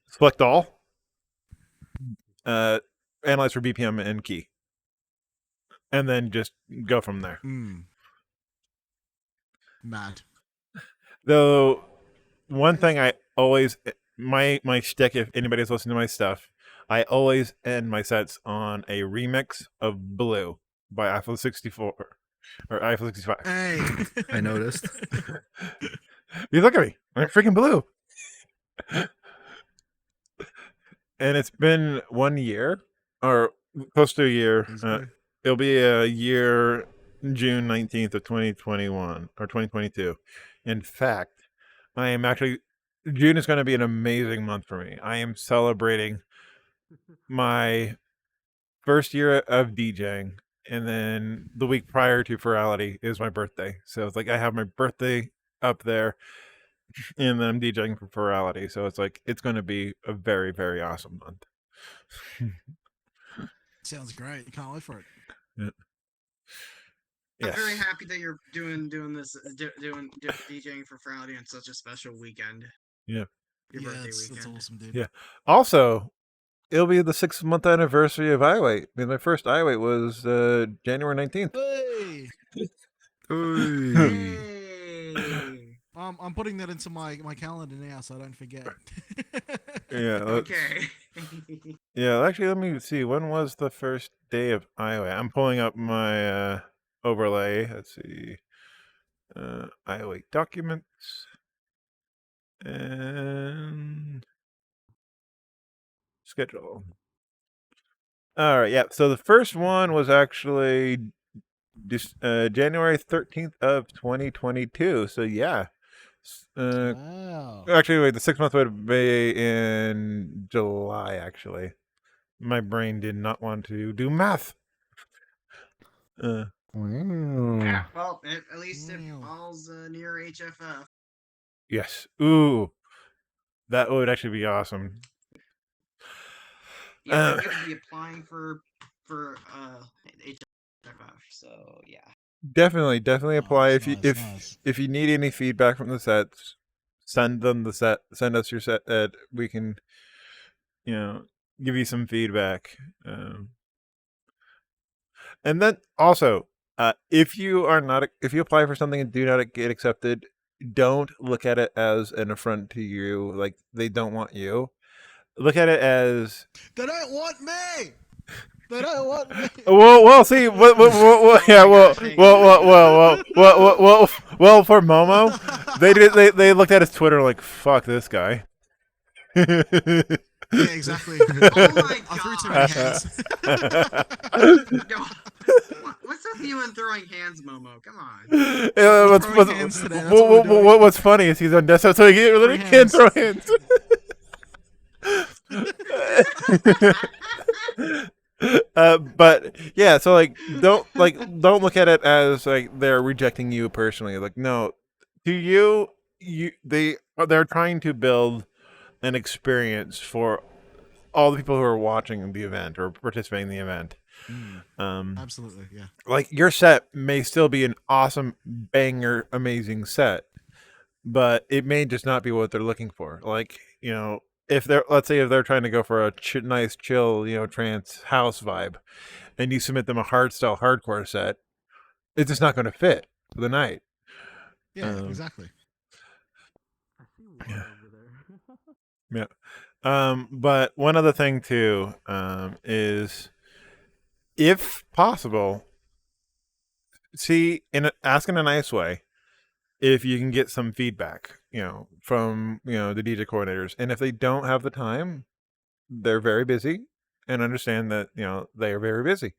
select all, analyze for BPM and key, and then just go from there. Mad. Though, one thing I always, my shtick, if anybody's listening to my stuff, I always end my sets on a remix of Blue by i.W.A.I.T or i.W.A.I.T 65. Hey. I noticed. You look at me, I'm freaking Blue. And it's been 1 year, or close to a year. It'll be a year, June 19th of 2021 or 2022. In fact, June is going to be an amazing month for me. I am celebrating my first year of DJing, and then the week prior to Ferality is my birthday. So it's like I have my birthday up there, and then I'm DJing for Ferality. So it's like it's going to be a very, very awesome month. Sounds great. You can't wait for it. Yeah. I'm very happy that you're doing this, doing DJing for Friday on such a special weekend. Yeah. Your birthday weekend. That's awesome, dude. Yeah. Also, it'll be the 6-month anniversary of i.W.A.I.T. I mean, my first i.W.A.I.T was January 19th. Hey. Hey. I'm putting that into my calendar now so I don't forget. Yeah. Okay. Yeah, actually, let me see. When was the first day of i.W.A.I.T? I'm pulling up my overlay. Let's see. i.W.A.I.T documents. And schedule. All right, yeah. So the first one was actually January 13th of 2022. So yeah. Wow. Actually, wait, the 6 month would be in July, actually. My brain did not want to do math. Wow. Yeah, well, at least it Wow. falls near HFF. Yes. Ooh. That would actually be awesome. Yeah, I'm gonna be applying for HFF. So yeah. Definitely apply Nice, if you nice, nice. if you need any feedback from the sets, send them the set. Send us your set. We can, give you some feedback. And then also, if you apply for something and do not get accepted, don't look at it as an affront to you. Like they don't want you. Look at it as They don't want me. They don't want me. well. See, yeah, Oh my gosh, well. For Momo, they looked at his Twitter like, fuck this guy. Yeah, exactly. Oh my I threw too many gosh. hands. Yo, what's up you and throwing hands, Momo? Come on. Throwing hands today, that's what we're doing. What's funny is he's on desktop, so he literally Free can't hands. throw hands. But yeah, so like don't look at it as like they're rejecting you personally. Like no, to they're trying to build an experience for all the people who are watching the event or participating in the event. Absolutely, yeah. Like your set may still be an awesome banger, amazing set, but it may just not be what they're looking for. Like if let's say if they're trying to go for a nice chill trance house vibe, and you submit them a hardstyle hardcore set, it's just not going to fit for the night. Yeah, exactly. Yeah. But one other thing too is, if possible, ask in a nice way if you can get some feedback, from the DJ coordinators, and if they don't have the time, they're very busy, and understand that they are very busy.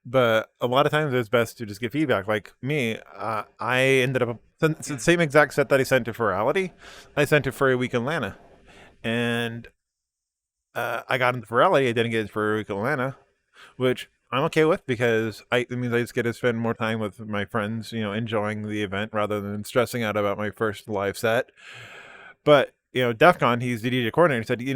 But a lot of times it's best to just get feedback. Like me, I ended up the same exact set that I sent to Ferality. I sent to Furry Week Atlanta, and I got into Ferality. I didn't get into Furry Week Atlanta, which I'm okay with, because it means I just get to spend more time with my friends, enjoying the event rather than stressing out about my first live set. But DEF CON, he's the DJ coordinator, said he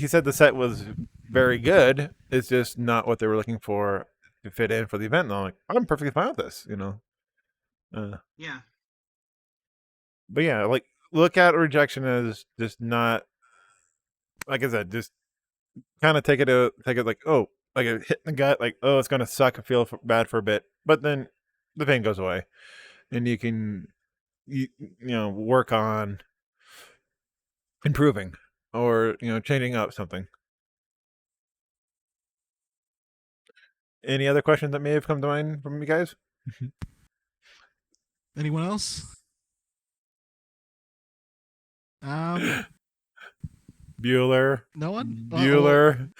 said the set was very good. It's just not what they were looking for to fit in for the event. And I'm like, I'm perfectly fine with this, Yeah. But yeah, like look at rejection as just not, like I said, just kind of take it like, oh, like a hit in the gut, like, oh, it's gonna suck, I feel bad for a bit, but then the pain goes away, and you can work on improving or changing up something. Any other questions that may have come to mind from you guys? Anyone else? Bueller. No one? Bueller.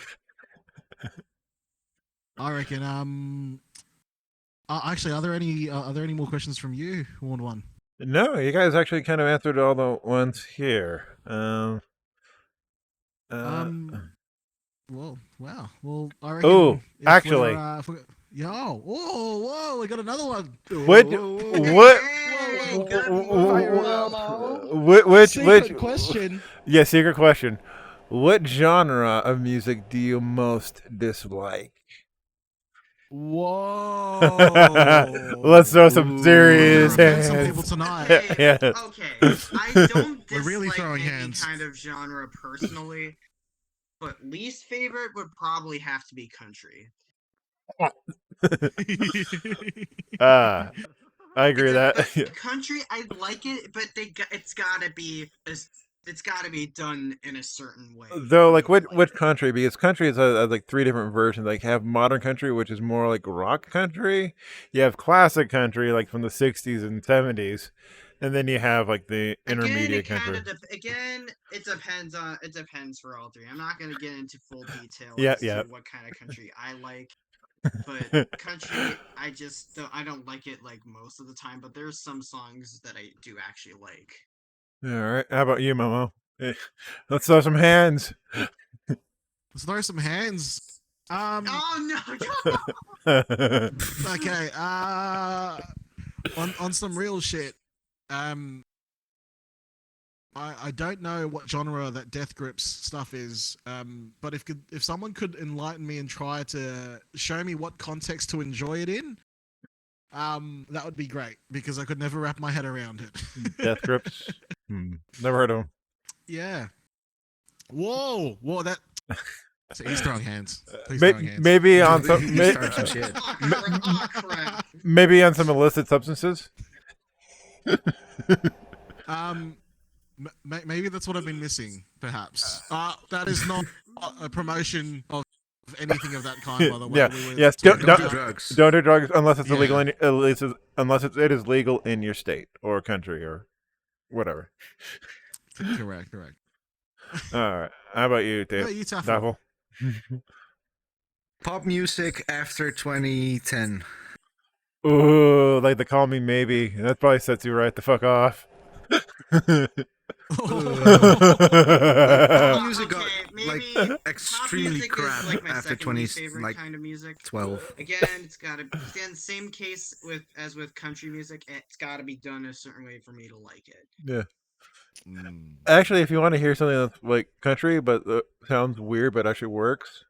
I reckon. Actually, are there any more questions from you, Warned One? No, you guys actually kind of answered all the ones here. Well, wow. Well, I reckon. Oh, actually. Whoa, we got another one. Secret question. Yeah, secret question. What genre of music do you most dislike? Whoa. Let's throw some serious hands. Some people tonight. Okay, okay. I don't We're really dislike throwing any hands. kind of genre personally, but least favorite would probably have to be country. I agree with that. Country, I like it, but it's gotta be done in a certain way. Though, like, which country? Because country has like three different versions. Like, you have modern country, which is more like rock country. You have classic country, like from the 60s and 70s. And then you have like the intermediate country. It depends for all three. I'm not gonna get into full detail Yeah, as yeah. to what kind of country I like, but country I don't like it like most of the time. But there's some songs that I do actually like. All right. How about you, Momo? Let's throw some hands. Let's throw some hands. Oh no! Okay. On some real shit. I don't know what genre that Death Grips stuff is. But if someone could enlighten me and try to show me what context to enjoy it in, that would be great because I could never wrap my head around it. Death Grips. Never heard of him. Yeah. Whoa. That. So he's throwing hands. Maybe on some, He's starting some shit. Oh, crap. maybe on some illicit substances. Maybe that's what I've been missing. Perhaps. That is not a promotion of anything of that kind. By the way. Yeah. Yes. Don't do drugs. Don't do drugs unless it's Yeah. illegal. Unless it is legal in your state or country or whatever. Correct. All right. How about you, How about you, Tafel? Tafel? Pop music after 2010. Ooh, like the Call Me Maybe. That probably sets you right the fuck off. Pop music got maybe extremely music is, crap like, my after second 20 least favorite like kind of music. 12. Again, same case as with country music. It's got to be done a certain way for me to like it. Yeah. Actually, if you want to hear something that's like country but sounds weird but actually works,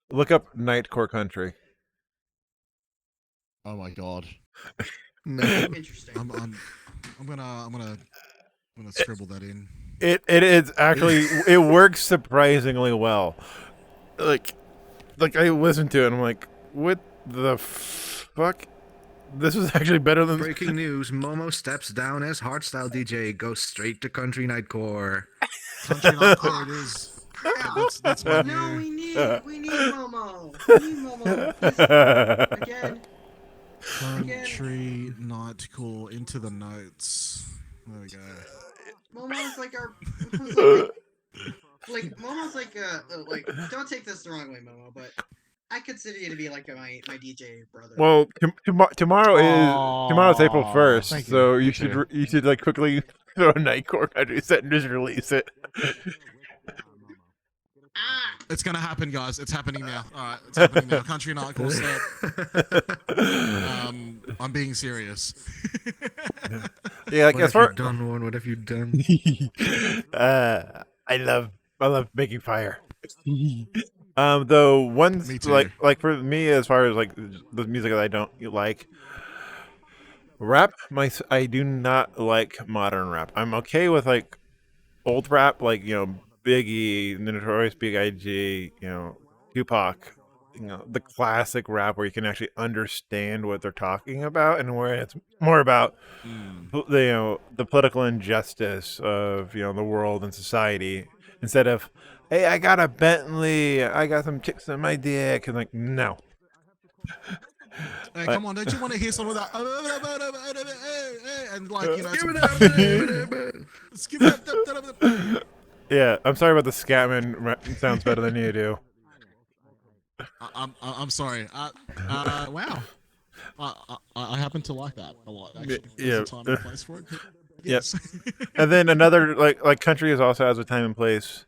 look up Nightcore Country. Oh my god. No. Interesting. I'm gonna scribble that in. It is actually it works surprisingly well. Like I listened to it and I'm like, what the fuck? This is actually better than Breaking news: Momo steps down as hardstyle DJ, goes straight to country nightcore. Country nightcore it is. That's my No, new. we need Momo. We need Momo. Again. Country nightcore into the notes. There we go. Momo's like Momo's like don't take this the wrong way, Momo, but I consider you to be like my DJ brother. Well, tomorrow's April 1st, thank you. so you Thank should like quickly throw a Nightcore Country set and just release it. It's gonna happen, guys. It's happening now. All right, it's happening now. Country nightcore set. I'm being serious. Yeah, like What as have far you done, Warren? What have you done? I love making fire. Though one's Me too. like for me, as far as like the music that I don't like, rap. I do not like modern rap. I'm okay with like old rap, like Biggie, the Notorious B.I.G., Tupac, the classic rap where you can actually understand what they're talking about, and where it's more about the political injustice of the world and society, instead of, hey, I got a Bentley, I got some chicks on my dick, and like, no. Hey, come on! Don't you want to hear some of that? And like skip that. Yeah, I'm sorry about the Scatman sounds better than you do. I'm sorry. Wow. I happen to like that a lot. Actually, Yeah. there's a time and place for it. Yes. Yes. And then another like country is also has a time and place.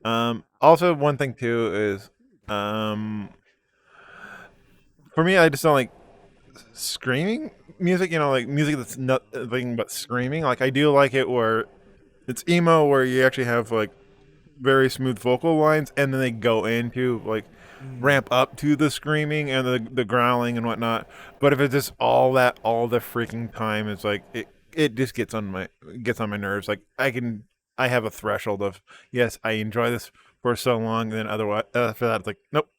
Also one thing too is for me, I just don't like screaming music. Like music that's nothing but screaming. Like I do like it where it's emo, where you actually have like very smooth vocal lines, and then they go into like ramp up to the screaming and the growling and whatnot. But if it's just all the freaking time, it's like it just gets on my nerves. Like I have a threshold of, yes, I enjoy this for so long, and then otherwise after that it's like, nope,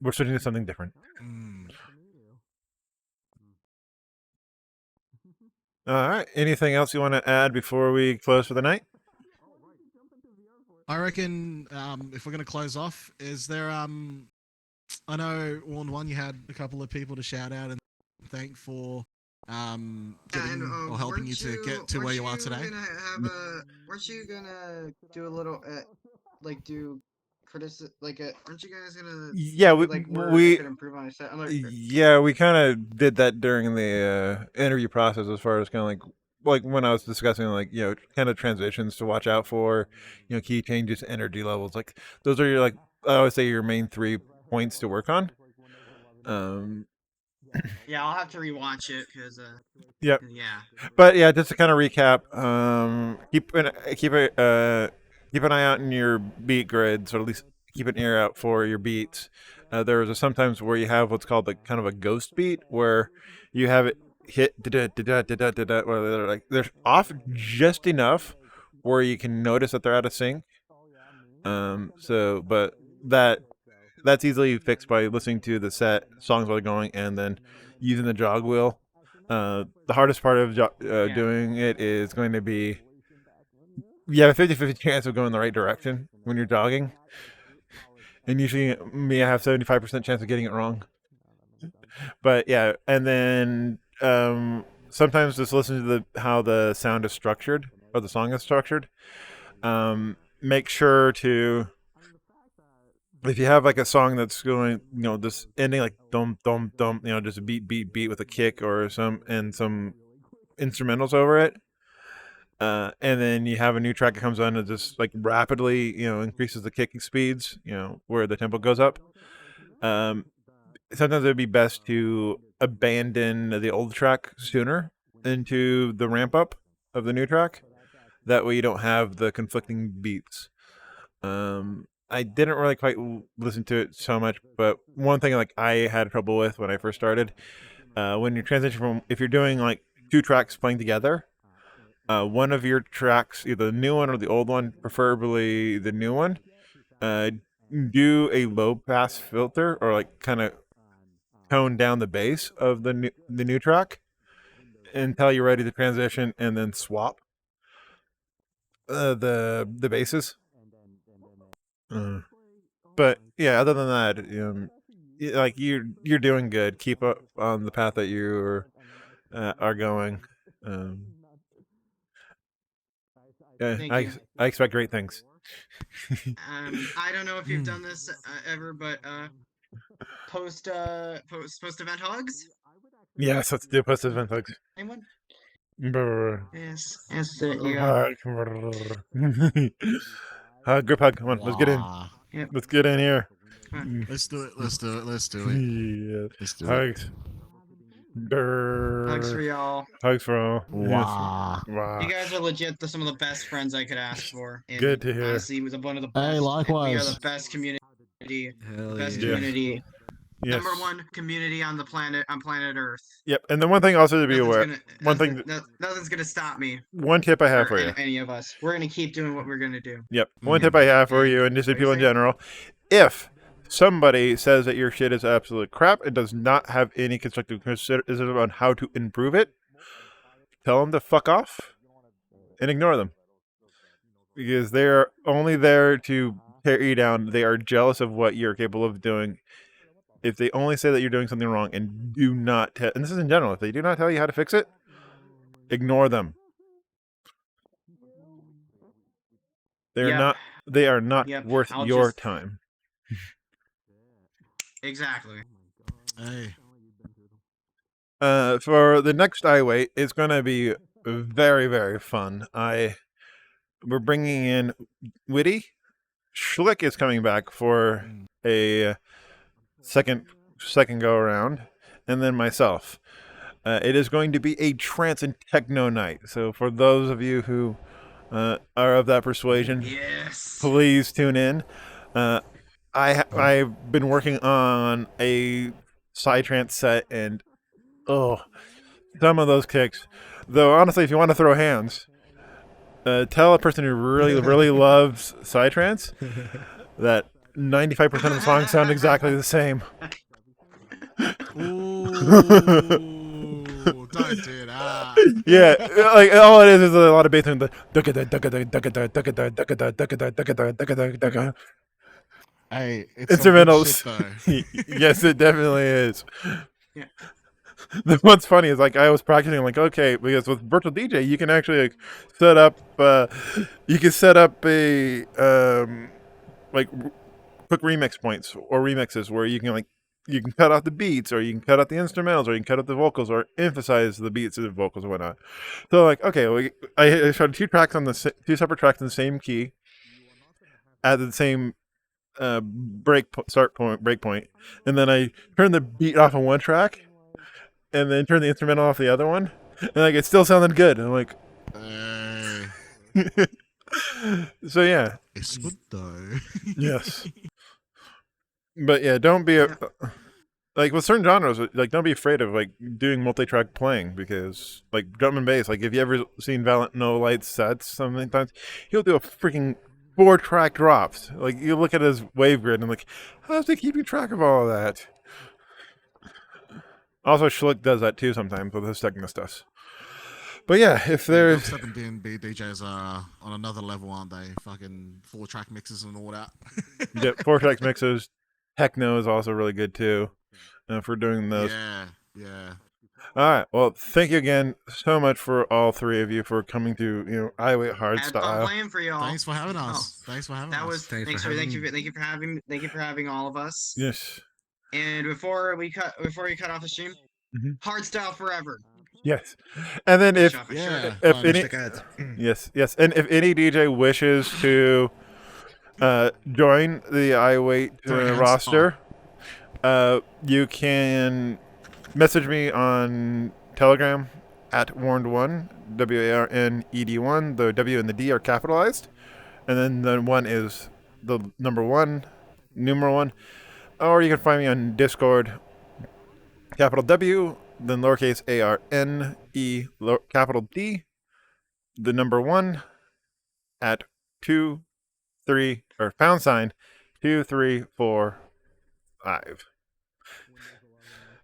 we're switching to something different. All right. Anything else you want to add before we close for the night? I reckon if we're gonna close off, is there I know Warned One, you had a couple of people to shout out and thank for getting or helping you to get to where you are today? Weren't you gonna do a little, like do criticism? Like, aren't you guys gonna Yeah, do, like where I could improve on my set? yeah, we kind of did that during the interview process, as far as kind of like when I was discussing, like, you know, kind of transitions to watch out for, you know, key changes, energy levels. Like, those are your, like, I always say, your main 3 points to work on. Yeah, I'll have to rewatch it because Yep. yeah. But yeah, just to kind of recap, keep an eye out in your beat grids, or at least keep an ear out for your beats. There is sometimes where you have what's called like kind of a ghost beat, where you have it hit da-da-da-da-da-da-da, where they're off just enough where you can notice that they're out of sync. But that's easily fixed by listening to the set songs while they're going, and then using the jog wheel. The hardest part of doing it is going to be, you have a 50-50 chance of going the right direction when you're jogging, and usually me, I have 75% chance of getting it wrong. But yeah, and then sometimes just listen to how the sound is structured, or the song is structured. Make sure to, if you have like a song that's going, you know, this ending like dum dum dum, you know, just a beat with a kick or some instrumentals over it, and then you have a new track that comes on and just like rapidly, you know, increases the kicking speeds, you know, where the tempo goes up. Sometimes it'd be best to abandon the old track sooner into the ramp up of the new track. That way you don't have the conflicting beats. I didn't really quite listen to it so much, but one thing like I had trouble with when I first started, when you transition from, if you're doing like 2 tracks playing together, one of your tracks, either the new one or the old one, preferably the new one, do a low pass filter, or like kind of tone down the bass of the new track until you're ready to transition, and then swap the basses. But yeah, other than that, like you're doing good. Keep up on the path that you are going. I expect great things. I don't know if you've done this ever, but post event hugs. Yes, let's do post event hugs. Anyone? Brr. Yes, you go. Group hug. Come on, let's get in. Yep. Let's get in here. Let's do it. Yeah. Let's do Hugs. Brr. Hugs for y'all. Hugs for all. Wow. Yes. Wow. You guys are legit some of the best friends I could ask for. And Good to hear. Honestly, was one of the best. Hey, likewise. We are the best community. Hell Best yeah. community. Yes. Number 1 community on planet Earth. Yep. And then one thing also to be aware. Nothing's gonna stop me. One tip I have for you. Any of us. We're gonna keep doing what we're gonna do. Yep. One tip I have for you, and just to people in general: if somebody says that your shit is absolute crap and does not have any constructive criticism on how to improve it, tell them to fuck off and ignore them, because they're only there to tear you down. They are jealous of what you're capable of doing. If they only say that you're doing something wrong and do not and this is in general, if they do not tell you how to fix it, ignore them. They are not worth your time. Exactly. Hey. For the next I.W.A.I.T, it's going to be very, very fun. We're bringing in Witty. Schlick is coming back for a second go around, and then myself. It is going to be a trance and techno night. So for those of you who are of that persuasion, yes, please tune in. I've been working on a psytrance set, and some of those kicks. Though honestly, if you want to throw hands, tell a person who really, really loves psytrance that 95% of the songs sound exactly the same. Ooh, don't do that. Yeah, like all it is a lot of bass and the Hey, it's instrumentals. Shit, though. Yes, it definitely is. Yeah. what's funny is like I was practicing like okay because with virtual DJ you can actually like set up you can set up a like quick remix points or remixes where you can like you can cut out the beats or you can cut out the instrumentals or you can cut out the vocals or emphasize the beats and the vocals and whatnot. So like okay, I showed two tracks on the two separate tracks in the same key at the same start point break point, and then I turned the beat off on one track and then turned the instrumental off the other one, and like it still sounded good. And I'm like, so yeah, It's good though. yes, but yeah, don't be like with certain genres, like don't be afraid of like doing multi-track playing because like drum and bass, like if you ever seen Valiant No Light sets, sometimes he'll do a freaking 4-track drops. Like you look at his wave grid and like, how's he keeping track of all of that? Also, Schlick does that too sometimes with his techno stuff. But yeah, if there's Dubstep and D&B DJs are on another level, aren't they? Fucking 4-track mixes and all that. yeah, 4-track mixes, techno is also really good too. For doing those. Yeah. All right. Well, thank you again so much for all three of you for coming to I.W.A.I.T Hardstyle. playing for y'all. Thanks for having us. Thanks for having us. Thank you for having all of us. Yes. And before we cut off the stream, Hardstyle forever. Yes. And then if any yes, and if any DJ wishes to join the I.W.A.I.T roster, you can message me on Telegram at warned1, WARNED1. The W and the D are capitalized, and then the 1 is the number 1, numeral 1. Or you can find me on Discord, capital W, then lowercase ARNE, capital D, the number 1 at 2, 3 or pound sign 2, 3, 4, 5.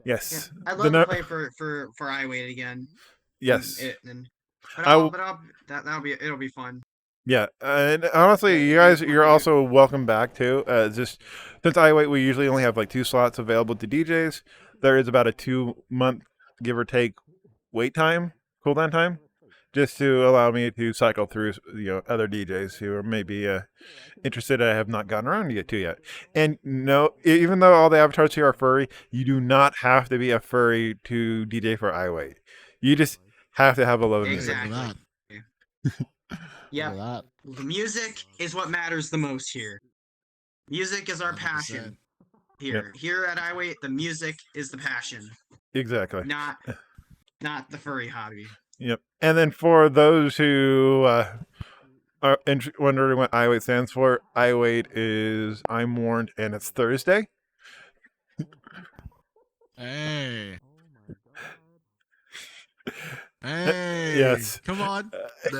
Yes. Yeah, I'd love to play for I.W.A.I.T again. Yes. It'll be fun. Yeah, and honestly, you guys, you're also welcome back too. Just since I.W.A.I.T, we usually only have like 2 slots available to DJs. There is about a 2-month, give or take, cooldown time, just to allow me to cycle through other DJs who are maybe interested. I have not gotten around to yet. And no, even though all the avatars here are furry, you do not have to be a furry to DJ for I.W.A.I.T. You just have to have a love of music. Exactly. Yeah. The music is what matters the most here. Music is our 100%. passion. Here at I.W.A.I.T, the music is the passion. Exactly. Not the furry hobby. Yep. And then for those who are wondering what I.W.A.I.T stands for, I.W.A.I.T is I'm Warned and it's Thursday. Hey. Hey. Yes. Come on.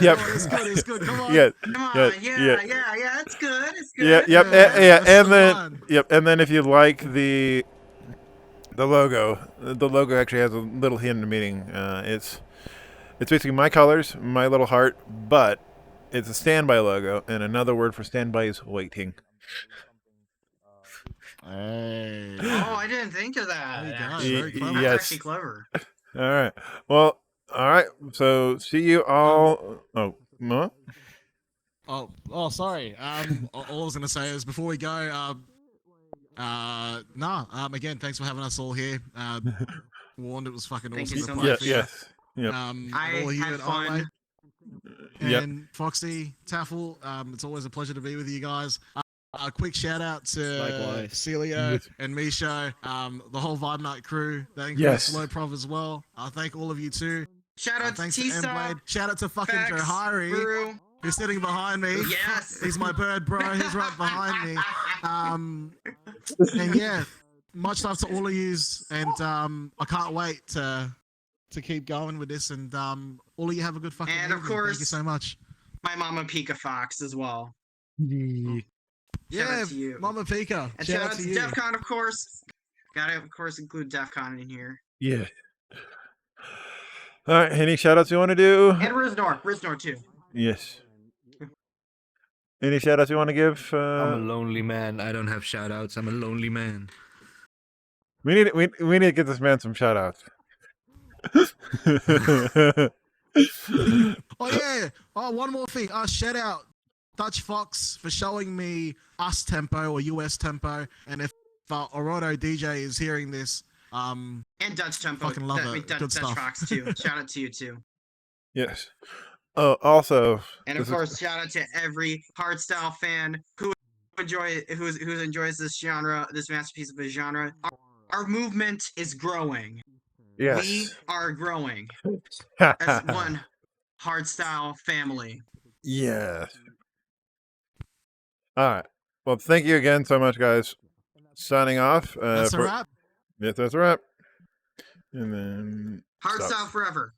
Yep. It's good. Come on. Yeah. Come on. Yeah. Yeah. It's good. It's good. Yeah. Yep. Yeah, And then and then if you like the logo actually has a little hidden meaning. It's basically my colors, my little heart, but it's a standby logo, and another word for standby is waiting. Hey. Oh, I didn't think of that. There you go. Actually. Very clever. That's Yes. actually clever. All right. Well, all right. So see you all. Oh, what? Oh, sorry. All I was gonna say is before we go, again, thanks for having us all here. Warned, it was fucking Thank awesome. you so to much. play Yes. for you. Yes. Yep. I all of you had at fun. I.W.A.I.T. Yep. And Foxy, Tafel, it's always a pleasure to be with you guys. A quick shout out to Likewise. Celio Yes. and Misho, the whole Vibe Night crew. That includes Yes. Slow Prov as well. thank all of you too. Shout out to Thanks to T-Sop, M-Blade. Shout out to fucking Fex, Johari, Brew. who's sitting behind me. Yes. He's my bird, bro. He's right behind me. And yeah, much love to all of yous, and I can't wait to keep going with this. And all of you have a good fucking And of evening. Thank you course- so much. My mama Pika Fox as well. Shout Yeah, out to you. Mama Pika. And Shout out to you. DEF CON, of course. Gotta, of course, include DEF CON in here. Yeah. All right. Any shout outs you want to do? And Riznor too. Yes. Any shout outs you want to give? I'm a lonely man. I don't have shout outs. I'm a lonely man. We need to get this man some shout outs. Oh yeah. Oh, one more thing. Shout out Dutch Fox for showing me US tempo or US tempo. And if Oroto DJ is hearing this, And Dutch Tempo. fucking love it. Good Dutch stuff. Fox too. Shout out to you too. Yes. Oh, also, And of course, shout out to every hardstyle fan who enjoys this genre, this masterpiece of a genre. Our movement is growing. yes. We are growing as one hardstyle family. Yes. All right. Well, thank you again so much, guys. Signing off. That's a wrap. Yes, that's a wrap. And then Hardstyle forever.